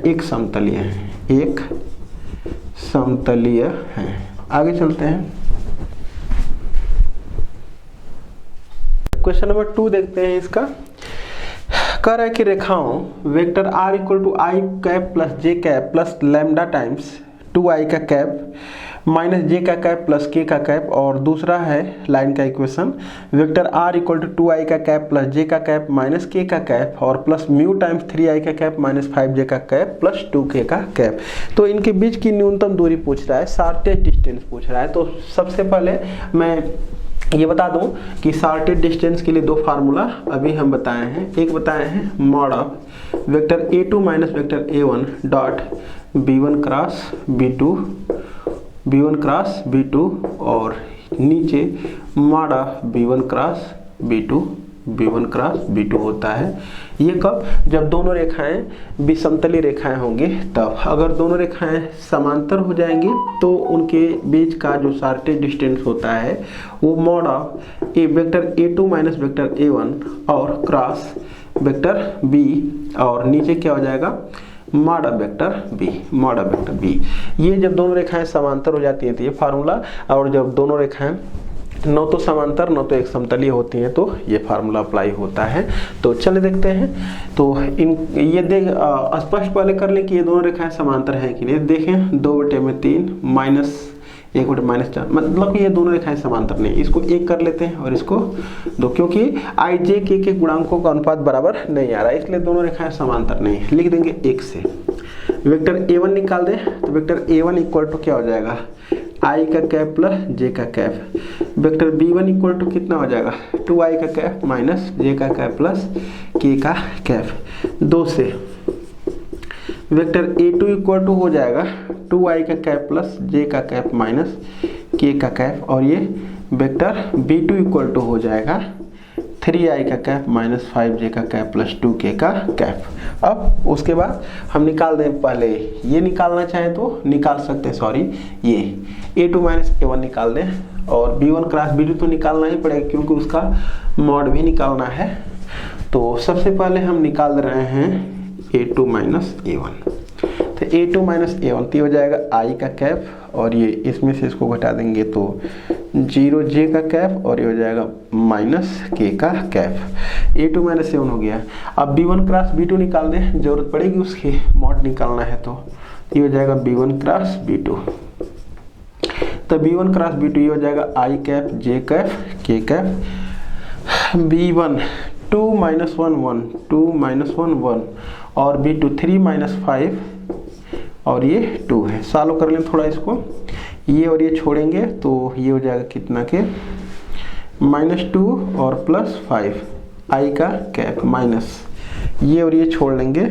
एक समतलीय हैं। आगे चलते हैं, क्वेश्चन नंबर 2 देखते हैं। इसका कह रहा है कि रेखाओं vector r equal to i cap plus j cap plus lambda times 2i का कैप माइनस जे का कैप प्लस के का कैप, और दूसरा है लाइन का equation vector r equal to 2i का कैप प्लस जे का कैप माइनस के का कैप और प्लस म्यू टाइम्स 3i का कैप माइनस 5j का कैप प्लस 2k का कैप। तो इनके बीच की न्यूनतम दूरी पूछ रहा है, शॉर्टेस्ट डिस्टेंस पूछ रहा है। तो सबसे पहले मैं ये बता दूं कि शॉर्टेस्ट डिस्टेंस के लिए 2 फार्मूला अभी हम बताए हैं। एक बताए हैं mod of vector a2 minus vector a1 dot b1 cross b2, और नीचे mod of b1 cross b2 होता है। ये कब, जब दोनों रेखाएं विषमतली रेखाएं होंगी तब। अगर दोनों रेखाएं समांतर हो जाएंगी तो उनके बीच का जो शॉर्टेस्ट डिस्टेंस होता है वो mod of vector a2 minus vector a1 और क्रॉस वेक्टर b, और नीचे क्या हो जाएगा मॉड ऑफ वेक्टर b। ये जब दोनों रेखाएं समांतर हो जाती हैं तो ये फार्मूला, और जब दोनों रेखाएं न तो समांतर न तो एक समतलीय होती हैं तो ये फार्मूला अप्लाई होता है। तो चलिए देखते हैं। तो ये स्पष्ट पहले कर लें कि ये दोनों रेखाएं समांतर हैं कि नहीं। देखें 2/3 माइनस 1/-4, मतलब कि ये दोनों रेखाएं समांतर नहीं। इसको 1 कर लेते हैं और इसको 2, क्योंकि i j k के गुणांकों का अनुपात बराबर नहीं आ रहा है, इसलिए दोनों रेखाएं समांतर नहीं। लिख देंगे 1 से वेक्टर a1 निकाल दें। तो वेक्टर a1 इक्वल टू क्या हो जाएगा i का कैप प्लस j का cap. Vector b1 equal to कितना हो जाएगा 2i का कैप माइनस j का कैप प्लस k का कैप। 2 से वेक्टर a2 इक्वल टू हो जाएगा 2i का कैप प्लस j का कैप माइनस k का कैप, और ये वेक्टर b2 इक्वल टू हो जाएगा 3i का कैप माइनस 5j का कैप प्लस 2k का कैप। अब उसके बाद हम निकाल दें, पहले ये निकालना चाहें तो निकाल सकते हैं, सॉरी ये a2 माइनस a1 निकाल दें, और b1 क्रॉस b2 तो निकालना ही पड़ेगा क्योंकि उसका मॉड भी निकालना है। तो सबसे पहले हम निकाल रहे हैं a2 माइनस a1। तो a2 माइनस a1 तो हो जाएगा i का कैप, और ये इसमें से इसको घटा देंगे तो 0j का कैप, और ये हो जाएगा माइनस k का कैप। a2 माइनस a1 हो गया। अब b1 क्रॉस b2 निकाल दें, जरूरत पड़ेगी उसकी, मॉड निकालना है तो ये हो जाएगा b1 क्रॉस b2। तो b1 क्रॉस b2 ये हो जाएगा i cap, j cap, k cap. b1 2 minus 1 1, 2 minus 1 1, और b2 3 माइनस 5, और ये 2 है। सॉल्व कर लें थोड़ा इसको, ये और ये छोड़ेंगे तो ये हो जाएगा कितना के -2 और +5 i का कैप, माइनस ये और ये छोड़ लेंगे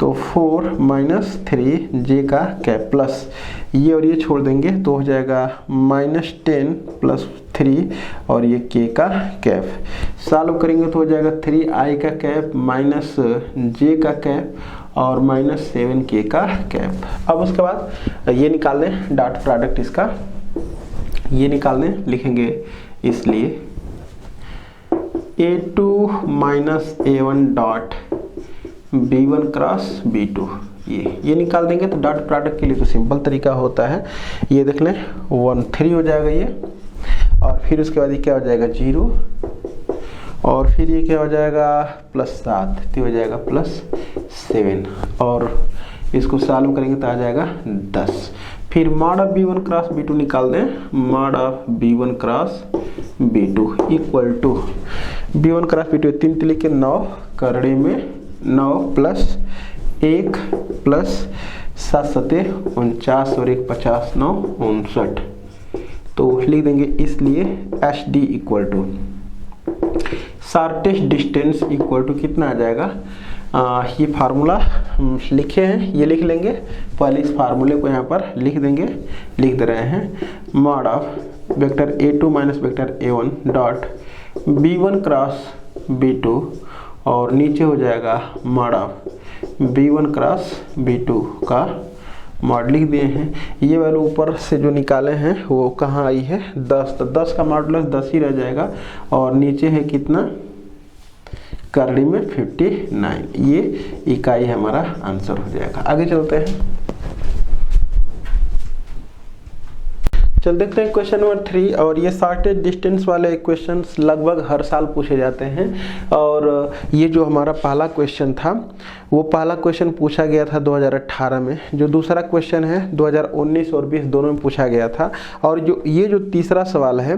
तो 4 माइनस 3j का कैप, प्लस ये और ये छोड़ देंगे तो हो जाएगा -10 + 3 और ये k का कैप। सॉल्व करेंगे तो हो जाएगा 3i का कैप माइनस j का कैप और -7k का कैप। अब उसके बाद ये निकाल दें डॉट प्रोडक्ट इसका, ये निकाल दें, लिखेंगे इसलिए a2 minus a1 dot b1 cross b2, ये निकाल देंगे। तो डॉट प्रोडक्ट के लिए तो सिंपल तरीका होता है, ये देख लें 1 3 हो जाएगा ये, और फिर उसके बाद ये क्या हो जाएगा 0, और फिर ये क्या हो जाएगा +7 तो हो जाएगा +7, और इसको सॉल्व करेंगे तो आ जाएगा 10। फिर mod of b1 cross b2 निकाल दें, mod of b1 cross b2 equal to b1 cross b2 3 तिली के 9 करड़े में 9 + 1 + 7 सते 49 और 1 50 9 59, तो लिख देंगे इसलिए HD equal to shortest distance equal to कितना आ जाएगा। ये फार्मूला लिखे हैं, ये लिख लेंगे, पहले इस फार्मूले को यहाँ पर लिख देंगे, लिख दे रहे हैं mod of vector a2 minus vector a1 dot b1 cross b2, और नीचे हो जाएगा mod of b1 cross b2 का मॉड लिख दिए हैं। ये वाले ऊपर से जो निकाले हैं वो कहाँ आई है 10, तो 10 का मॉडुलस 10 ही रह जाएगा, और नीचे है कितना करड़ी में 59, ये इकाई हमारा आंसर हो जाएगा। आगे चलते हैं, चल देखते हैं क्वेश्चन नंबर 3। और ये शॉर्टेज डिस्टेंस वाले क्वेश्चंस लगभग हर साल पूछे जाते हैं, और ये जो हमारा पहला क्वेश्चन था वो पहला क्वेश्चन पूछा गया था 2018 में, जो दूसरा क्वेश्चन है 2019 और 20 दोनों में पूछा गया था, और जो तीसरा सवाल है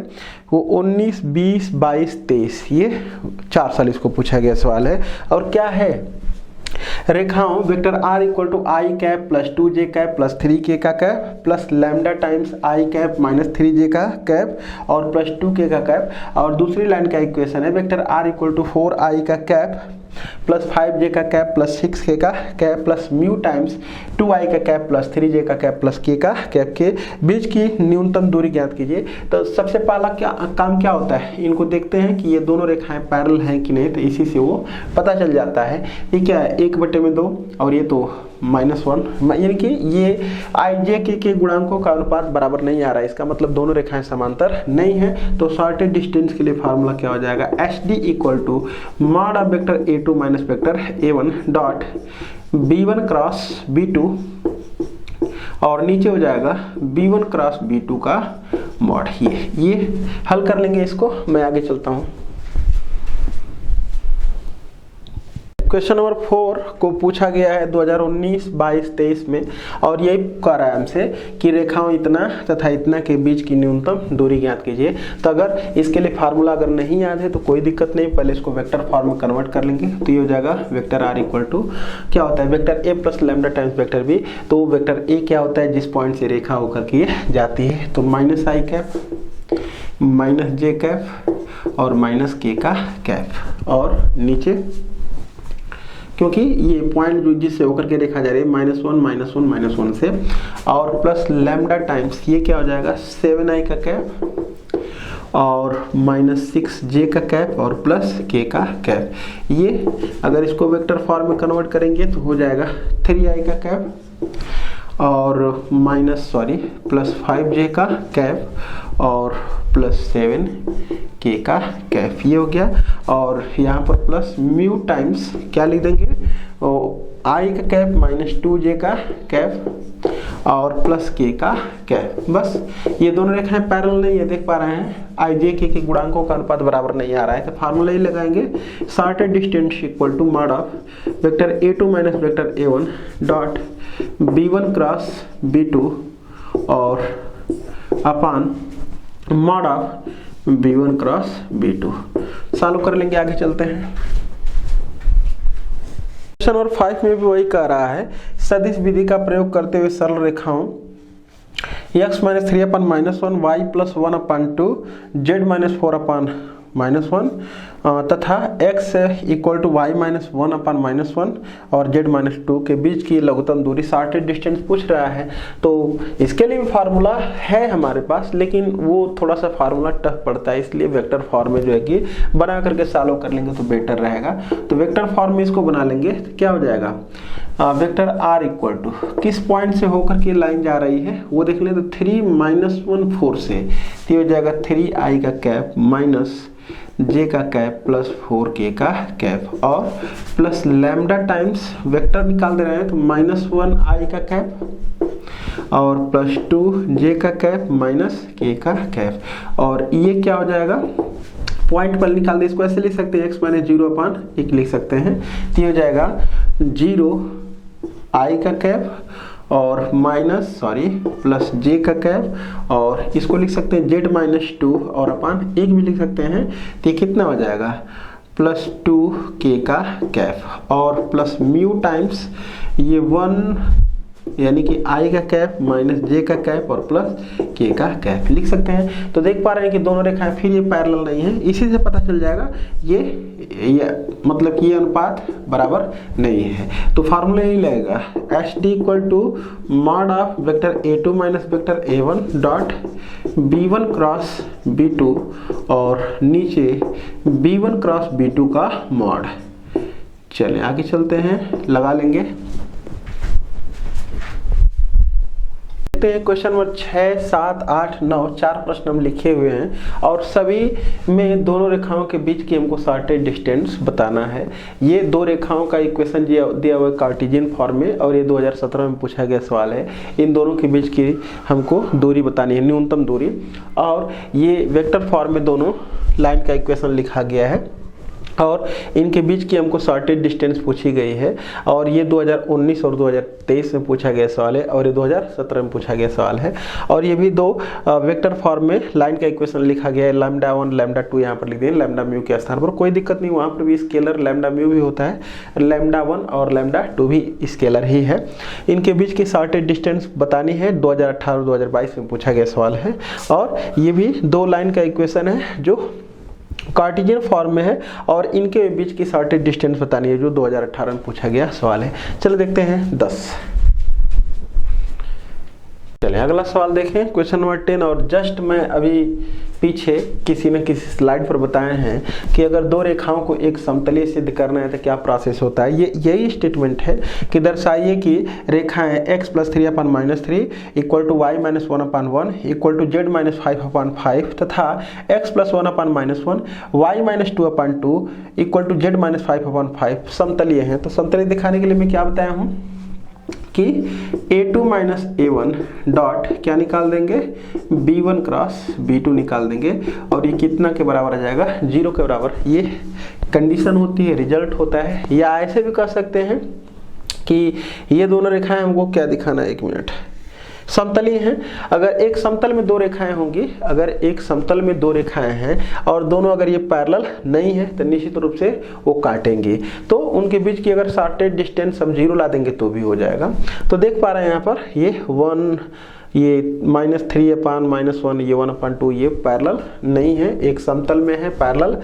वो 19 20 22 23, ये 4 साल इसको पूछा गया सवाल है। और क्या है, रेखाओं vector r equal to i cap plus 2j cap plus 3k का cap plus lambda times i cap minus 3j का कैप और प्लस 2k का कैप। और दूसरी लाइन का इक्वेशन है vector r equal to 4i का कैप प्लस 5j का कैप प्लस 6k का cap plus mu times 2i का कैप प्लस 3j का कैप प्लस k का कैप के बीच की न्यूनतम दूरी ज्ञात कीजिए। तो सबसे पहला काम क्या होता है, इनको देखते हैं कि ये दोनों रेखाएं पैरेलल हैं कि नहीं, तो इसी से वो पता चल जाता है। ये क्या है 1/2 और ये तो -1, यानी कि ये ij के गुणांकों का अनुपात बराबर नहीं आ रहा है, इसका मतलब दोनों रेखाएं समांतर नहीं है। तो शॉर्टेज डिस्टेंस के लिए फार्मूला क्या हो जाएगा, HD equal to mod of vector a2 minus vector a1 dot b1 cross b2, और नीचे हो जाएगा b1 क्रॉस b2 का मॉड। ये हल कर लेंगे इसको, मैं आगे चलता हूँ। क्वेश्चन नंबर 4 को पूछा गया है 2019 22 23 में, और यही कह रहा है हमसे कि रेखाओं इतना तथा इतना के बीच की न्यूनतम दूरी ज्ञात कीजिए। तो अगर इसके लिए फार्मूला अगर नहीं याद है तो कोई दिक्कत नहीं, पहले इसको वेक्टर फॉर्म में कन्वर्ट कर लेंगे। तो ये हो जाएगा वेक्टर r इक्वल टू क्या होता है vector a plus lambda times vector b। तो वेक्टर a क्या होता है, जिस पॉइंट से रेखा होकर के जाती है, तो -i cap minus j cap और -k का कैप, और नीचे क्योंकि ये पॉइंट जो जिससे होकर के देखा जा रही है -1 -1 से, और प्लस लैम्डा टाइम्स ये क्या हो जाएगा 7i का कैप और -6j का कैप और प्लस k का कैप। ये अगर इसको वेक्टर फॉर्म में कन्वर्ट करेंगे तो हो जाएगा 3i का कैप और प्लस 5j का कैप और प्लस 7 के का कैफ, ये हो गया। और यहाँ पर प्लस म्यू टाइम्स क्या लिख देंगे, आई का कैफ माइनस 2j का कैफ और प्लस के का कैफ। बस ये दोनों रेखाएं पैरेलल नहीं है, देख पा रहे हैं आई जे के गुणांकों का अनुपात बराबर नहीं आ रहा है, तो फार्मूला ही लगाएंगे shortest distance equal to mod of vector a2 minus vector a1 dot b1 cross b2 और upon mod of b1 cross b2। Solve कर लेंगे, आगे चलते हैं। क्वेश्चन नंबर 5 में भी वही कह रहा है, सदिश विधि का प्रयोग करते हुए सरल रेखाओं x minus 3 upon minus 1 y plus 1 upon 2 z minus 4 upon minus 1 तथा x equal to y minus 1 upon minus 1 और z माइनस 2 के बीच की लघुत्तम दूरी शॉर्टेड डिस्टेंस पूछ रहा है। तो इसके लिए भी फार्मूला है हमारे पास, लेकिन वो थोड़ा सा फार्मूला टफ पड़ता है, इसलिए वेक्टर फॉर्म में जो है कि बना करके सॉल्व कर लेंगे तो बेटर रहेगा। तो वेक्टर फॉर्म में इसको बना लेंगे तो क्या हो जाएगा, वेक्टर r इक्वल टू किस पॉइंट से होकर के लाइन जा रही है वो देख लें, तो 3 माइनस 1 4 से, तो हो जाएगा 3i का कैप माइनस j का कैप प्लस 4k का कैप और प्लस लैम्डा टाइम्स वेक्टर निकाल दे रहे हैं, तो माइनस 1i का कैप और प्लस 2j का कैप माइनस k का कैप। और ये क्या हो जाएगा, पॉइंट पर निकाल दे, इसको ऐसे लिख सकते हैं x माइनस 0 अपान 1 लिख सकते हैं, तो ये हो जाएगा 0i का कैप और माइनस प्लस j का कैप और इसको लिख सकते हैं z माइनस 2 और अपान 1 भी लिख सकते हैं, तो ये कितना हो जाएगा प्लस 2k का कैप और प्लस म्यू टाइम्स ये 1 यानी कि i का कैप माइनस j का कैप और प्लस k का कैप लिख सकते हैं। तो देख पा रहे हैं कि दोनों रेखाएं फिर ये पैरेलल नहीं है, इसी से पता चल जाएगा ये मतलब कि ये अनुपात बराबर नहीं है। तो फार्मूला यही लगेगा H D equal to mod of vector a2 minus vector a1 dot b1 cross b2 और नीचे b1 क्रॉस b2 का मॉड। चलिए आगे चलते हैं, लगा लेंगे। क्वेश्चन नंबर 6, 7, 8, 9 4 प्रश्न हम लिखे हुए हैं और सभी में दोनों रेखाओं के बीच की हमको शॉर्टेड डिस्टेंस बताना है। ये दो रेखाओं का इक्वेशन दिया हुआ है कार्टेशियन फॉर्म में और ये 2017 में पूछा गया सवाल है। इन दोनों के बीच की हमको दूरी बतानी है, न्यूनतम दूरी, और ये वेक्टर फॉर्म में दोनों लाइन का इक्वेशन लिखा गया है और इनके बीच की हमको शॉर्टेड डिस्टेंस पूछी गई है। और ये 2019 और 2023 में पूछा गया सवाल है और ये 2017 में पूछा गया सवाल है। और ये भी दो वेक्टर फॉर्म में लाइन का इक्वेशन लिखा गया है, लैम्डा 1 लैम्डा 2 यहाँ पर लिख दें लैम्डा म्यू के स्थान पर, कोई दिक्कत नहीं, वहाँ पर भी स्केलर लैम्डा म्यू भी होता है, लैम्डा 1 और लैम्डा 2 भी स्केलर ही है। इनके बीच की शॉर्टेड डिस्टेंस बतानी है, 2018 और 2022 में पूछा गया सवाल है। और ये भी दो लाइन का इक्वेशन है जो कार्टेशियन फॉर्म में है और इनके बीच की शॉर्टेड डिस्टेंस बतानी है जो 2018 में पूछा गया सवाल है। चलो देखते हैं 10। चलिए अगला सवाल देखें, क्वेश्चन नंबर 10। और जस्ट मैं अभी पीछे किसी न किसी स्लाइड पर बताए हैं कि अगर दो रेखाओं को एक समतलीय सिद्ध करना है तो क्या प्रोसेस होता है। ये यही स्टेटमेंट है कि दर्शाइए कि रेखाएं x plus 3 upon minus 3 equal to y minus 1 upon 1 equal to z minus 5 upon 5 तथा x plus 1 upon minus 1 y minus 2 upon 2 equal to z minus 5 upon 5 समतलीय हैं। तो समतलीय दिखाने के लिए मैं क्या बताया हूँ कि a2 माइनस a1 डॉट क्या निकाल देंगे, b1 क्रॉस b2 निकाल देंगे और ये कितना के बराबर आ जाएगा, 0 के बराबर। ये कंडीशन होती है, रिजल्ट होता है। या ऐसे भी कह सकते हैं कि ये दोनों रेखाएं हमको क्या दिखाना है, 1 मिनट, समतलीय हैं। अगर एक समतल में दो रेखाएं होंगी, अगर एक समतल में दो रेखाएं हैं और दोनों अगर ये पैरेलल नहीं है तो निश्चित रूप से वो काटेंगे। तो उनके बीच की अगर शॉर्टेड डिस्टेंस हम 0 ला देंगे तो भी हो जाएगा। तो देख पा रहे हैं यहाँ पर ये 1 ये माइनस 3 अपान माइनस 1 ये 1 अपान 2 ये पैरेलल नहीं है, एक समतल में है पैरेलल,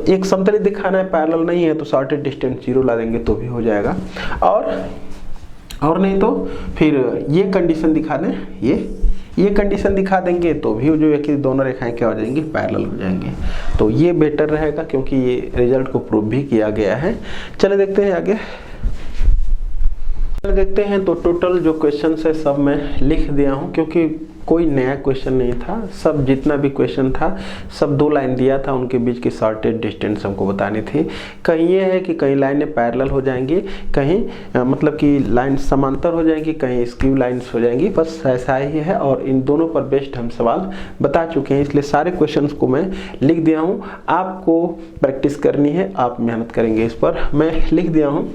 एक समतली दिखाना है पैरेलल नहीं है तो शॉर्टेड डिस्टेंस 0 ला देंगे तो भी हो जाएगा। और नहीं तो फिर ये कंडीशन दिखा दें, ये कंडीशन दिखा देंगे तो भी जो है कि दोनों रेखाएं क्या हो जाएंगी, पैरेलल हो जाएंगे। तो ये बेटर रहेगा क्योंकि ये रिजल्ट को प्रूव भी किया गया है। चले देखते हैं आगे, देखते हैं। तो टोटल जो क्वेश्चन है सब मैं लिख दिया हूँ क्योंकि कोई नया क्वेश्चन नहीं था, सब जितना भी क्वेश्चन था सब 2 लाइन दिया था, उनके बीच की शॉर्टेज डिस्टेंस हमको बतानी थी। कहीं ये है कि कहीं लाइनें पैरेलल हो जाएंगी, कहीं मतलब कि लाइन समांतर हो जाएंगी, कहीं स्क्यू लाइन्स हो जाएंगी, बस ऐसा ही है। और इन दोनों पर बेस्ड हम सवाल बता चुके हैं, इसलिए सारे क्वेश्चंस को मैं लिख दिया हूँ। आपको प्रैक्टिस करनी है, आप मेहनत करेंगे इस पर, मैं लिख दिया हूँ।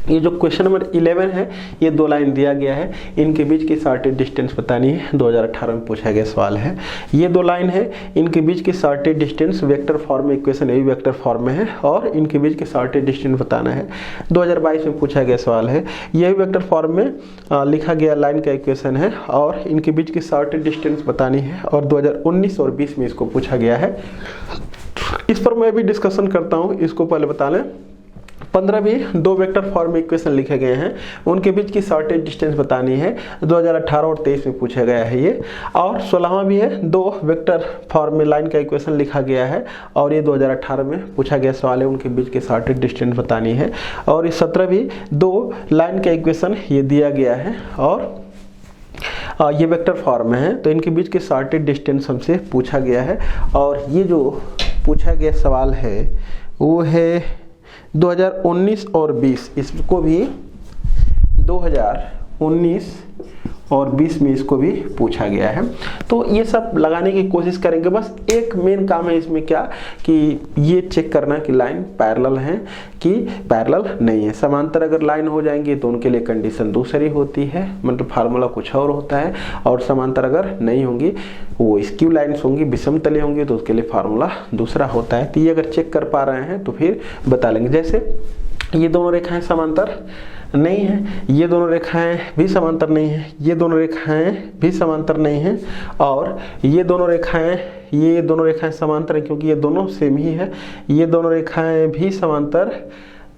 ये जो क्वेश्चन नंबर 11 है, ये 2 लाइन दिया गया है, इनके बीच की शॉर्टेज डिस्टेंस बतानी है, 2018 में पूछा गया सवाल है। ये 2 लाइन है, इनके बीच की शॉर्टेज डिस्टेंस वेक्टर फॉर्म में, इक्वेशन ये भी वेक्टर फॉर्म में है, और इनके बीच की शॉर्टेज डिस्टेंस बताना है, 2022 में पूछा गया सवाल है। यह भी वेक्टर फॉर्म में लिखा गया लाइन का इक्वेशन है, और इनके बीच की शॉर्टेज डिस्टेंस बतानी है, और 2019 और 20 में इसको पूछा गया है। इस पर मैं भी डिस्कशन करता हूँ, इसको पहले बता लें। 15 भी 2 वेक्टर फॉर्म में इक्वेशन लिखे गए हैं, उनके बीच की शॉर्टेज डिस्टेंस बतानी है, 2018 और 23 में पूछा गया है ये। और 16वां भी है, 2 वेक्टर फॉर्म में लाइन का इक्वेशन लिखा गया है, और ये 2018 में पूछा गया सवाल है, उनके बीच की शॉर्टेज डिस्टेंस बतानी है। और इस 17 भी 2 लाइन का इक्वेशन ये दिया गया है, और ये वेक्टर फॉर्म में है, तो इनके बीच की शॉर्टेज डिस्टेंस हमसे पूछा गया है। और ये जो पूछा गया सवाल है वो है 2019 और 20, इसको भी 2019 और 20 में इसको भी पूछा गया है। तो ये सब लगाने की कोशिश करेंगे। बस एक मेन काम है इसमें, क्या कि ये चेक करना कि लाइन पैरेलल है कि पैरेलल नहीं है। समांतर अगर लाइन हो जाएंगी तो उनके लिए कंडीशन दूसरी होती है, मतलब फार्मूला कुछ और होता है, और समांतर अगर नहीं होंगी, वो स्क्यू लाइन्स होंगी, विषम तले होंगी, तो उसके लिए फार्मूला दूसरा होता है। तो ये अगर चेक कर पा रहे हैं तो फिर बता लेंगे। जैसे ये दोनों रेखाएं समांतर नहीं है, ये दोनों रेखाएं भी समांतर नहीं है, ये दोनों रेखाएं भी समांतर नहीं है, और ये दोनों रेखाएं समांतर है क्योंकि ये दोनों सेम ही है। ये दोनों रेखाएं भी समांतर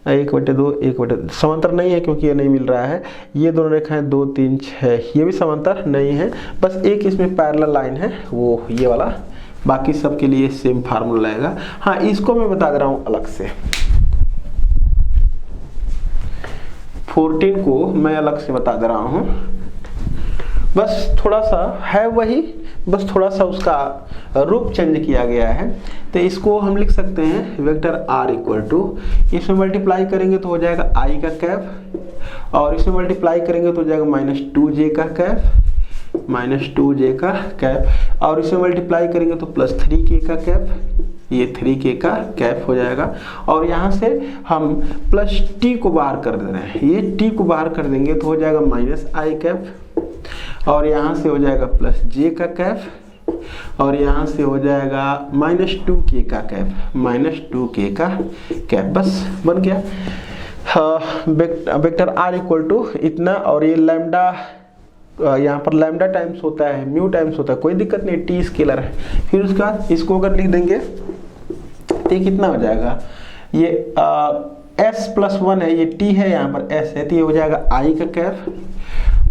1/2 समांतर नहीं है क्योंकि ये नहीं मिल रहा है। ये दोनों रेखाएं 2, 3, 6 ये भी समांतर नहीं है। बस एक इसमें पैरेलल लाइन है, वो ये वाला, बाकी सब के लिए सेम फार्मूला लगेगा। हाँ, इसको मैं बता दे रहा हूँ अलग से, 14 को मैं अलग से बता दे रहा हूँ। बस थोड़ा सा है वही, बस थोड़ा सा उसका रूप चेंज किया गया है। तो इसको हम लिख सकते हैं वेक्टर r इक्वल टू, इसमें मल्टीप्लाई करेंगे तो हो जाएगा i का कैप, और इसमें मल्टीप्लाई करेंगे तो हो जाएगा -2j का कैप, और इसमें मल्टीप्लाई करेंगे तो +3k का कैप, ये 3k का कैप हो जाएगा। और यहाँ से हम +t को बाहर कर दे रहे हैं, ये t को बाहर कर देंगे तो हो जाएगा -i कैप, और यहाँ से हो जाएगा +j का कैप, और यहाँ से हो जाएगा -2k का कैप, बस बन गया। वेक्टर r इक्वल टू इतना, और ये लैम्डा यहाँ पर लैम्डा टाइम्स होता है, म्यू टाइम्स होता है, कोई दिक्कत नहीं, टी स्केलर है। फिर उसके बाद इसको अगर लिख देंगे तो ये कितना हो जाएगा, ये s+1 है, ये t है, यहाँ पर s है, तो ये हो जाएगा i का कैप,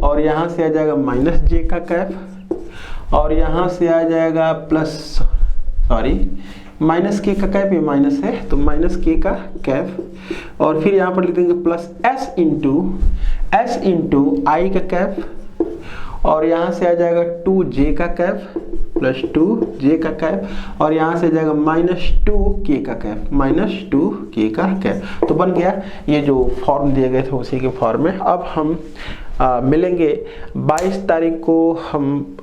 और यहाँ से आ जाएगा -j का कैप, और यहाँ से आ जाएगा -k का कैप, ये माइनस है तो -k का कैप, और फिर यहाँ पर लिख देंगे +s इंटू i का कैप, और यहाँ से आ जाएगा 2j का कैप, +2j का कैप, और यहाँ से आ जाएगा -2k का कैप, तो बन गया। ये जो फॉर्म दिए गए थे उसी के फॉर्म में। अब हम मिलेंगे 22 तारीख को, हम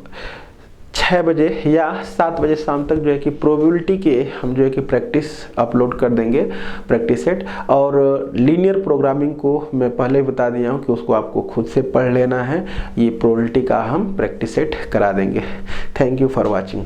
6 बजे या 7 बजे शाम तक जो है कि प्रोबेबिलिटी के हम जो है कि प्रैक्टिस अपलोड कर देंगे, प्रैक्टिस सेट। और लीनियर प्रोग्रामिंग को मैं पहले ही बता दिया हूँ कि उसको आपको खुद से पढ़ लेना है, ये प्रोबेबिलिटी का हम प्रैक्टिस सेट करा देंगे। Thank you for watching.